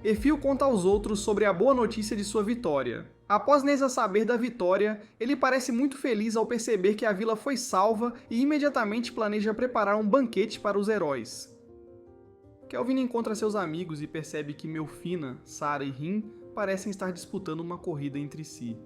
Efil conta aos outros sobre a boa notícia de sua vitória. Após Neza saber da vitória, ele parece muito feliz ao perceber que a vila foi salva e imediatamente planeja preparar um banquete para os heróis. Kelvin encontra seus amigos e percebe que Melfina, Sarah e Rin parecem estar disputando uma corrida entre si.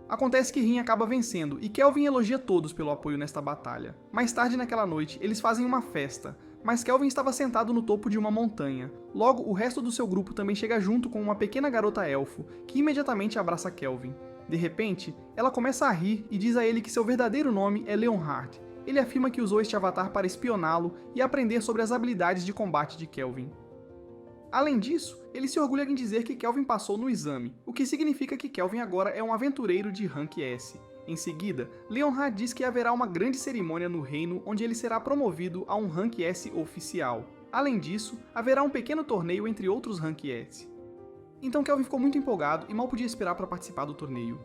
Acontece que Rin acaba vencendo e Kelvin elogia todos pelo apoio nesta batalha. Mais tarde naquela noite, eles fazem uma festa, mas Kelvin estava sentado no topo de uma montanha. Logo, o resto do seu grupo também chega junto com uma pequena garota elfo, que imediatamente abraça Kelvin. De repente, ela começa a rir e diz a ele que seu verdadeiro nome é Leonhard. Ele afirma que usou este avatar para espioná-lo e aprender sobre as habilidades de combate de Kelvin. Além disso, ele se orgulha em dizer que Kelvin passou no exame, o que significa que Kelvin agora é um aventureiro de Rank S. Em seguida, Leonhard diz que haverá uma grande cerimônia no reino onde ele será promovido a um Rank S oficial. Além disso, haverá um pequeno torneio entre outros Rank S. Então Kelvin ficou muito empolgado e mal podia esperar para participar do torneio.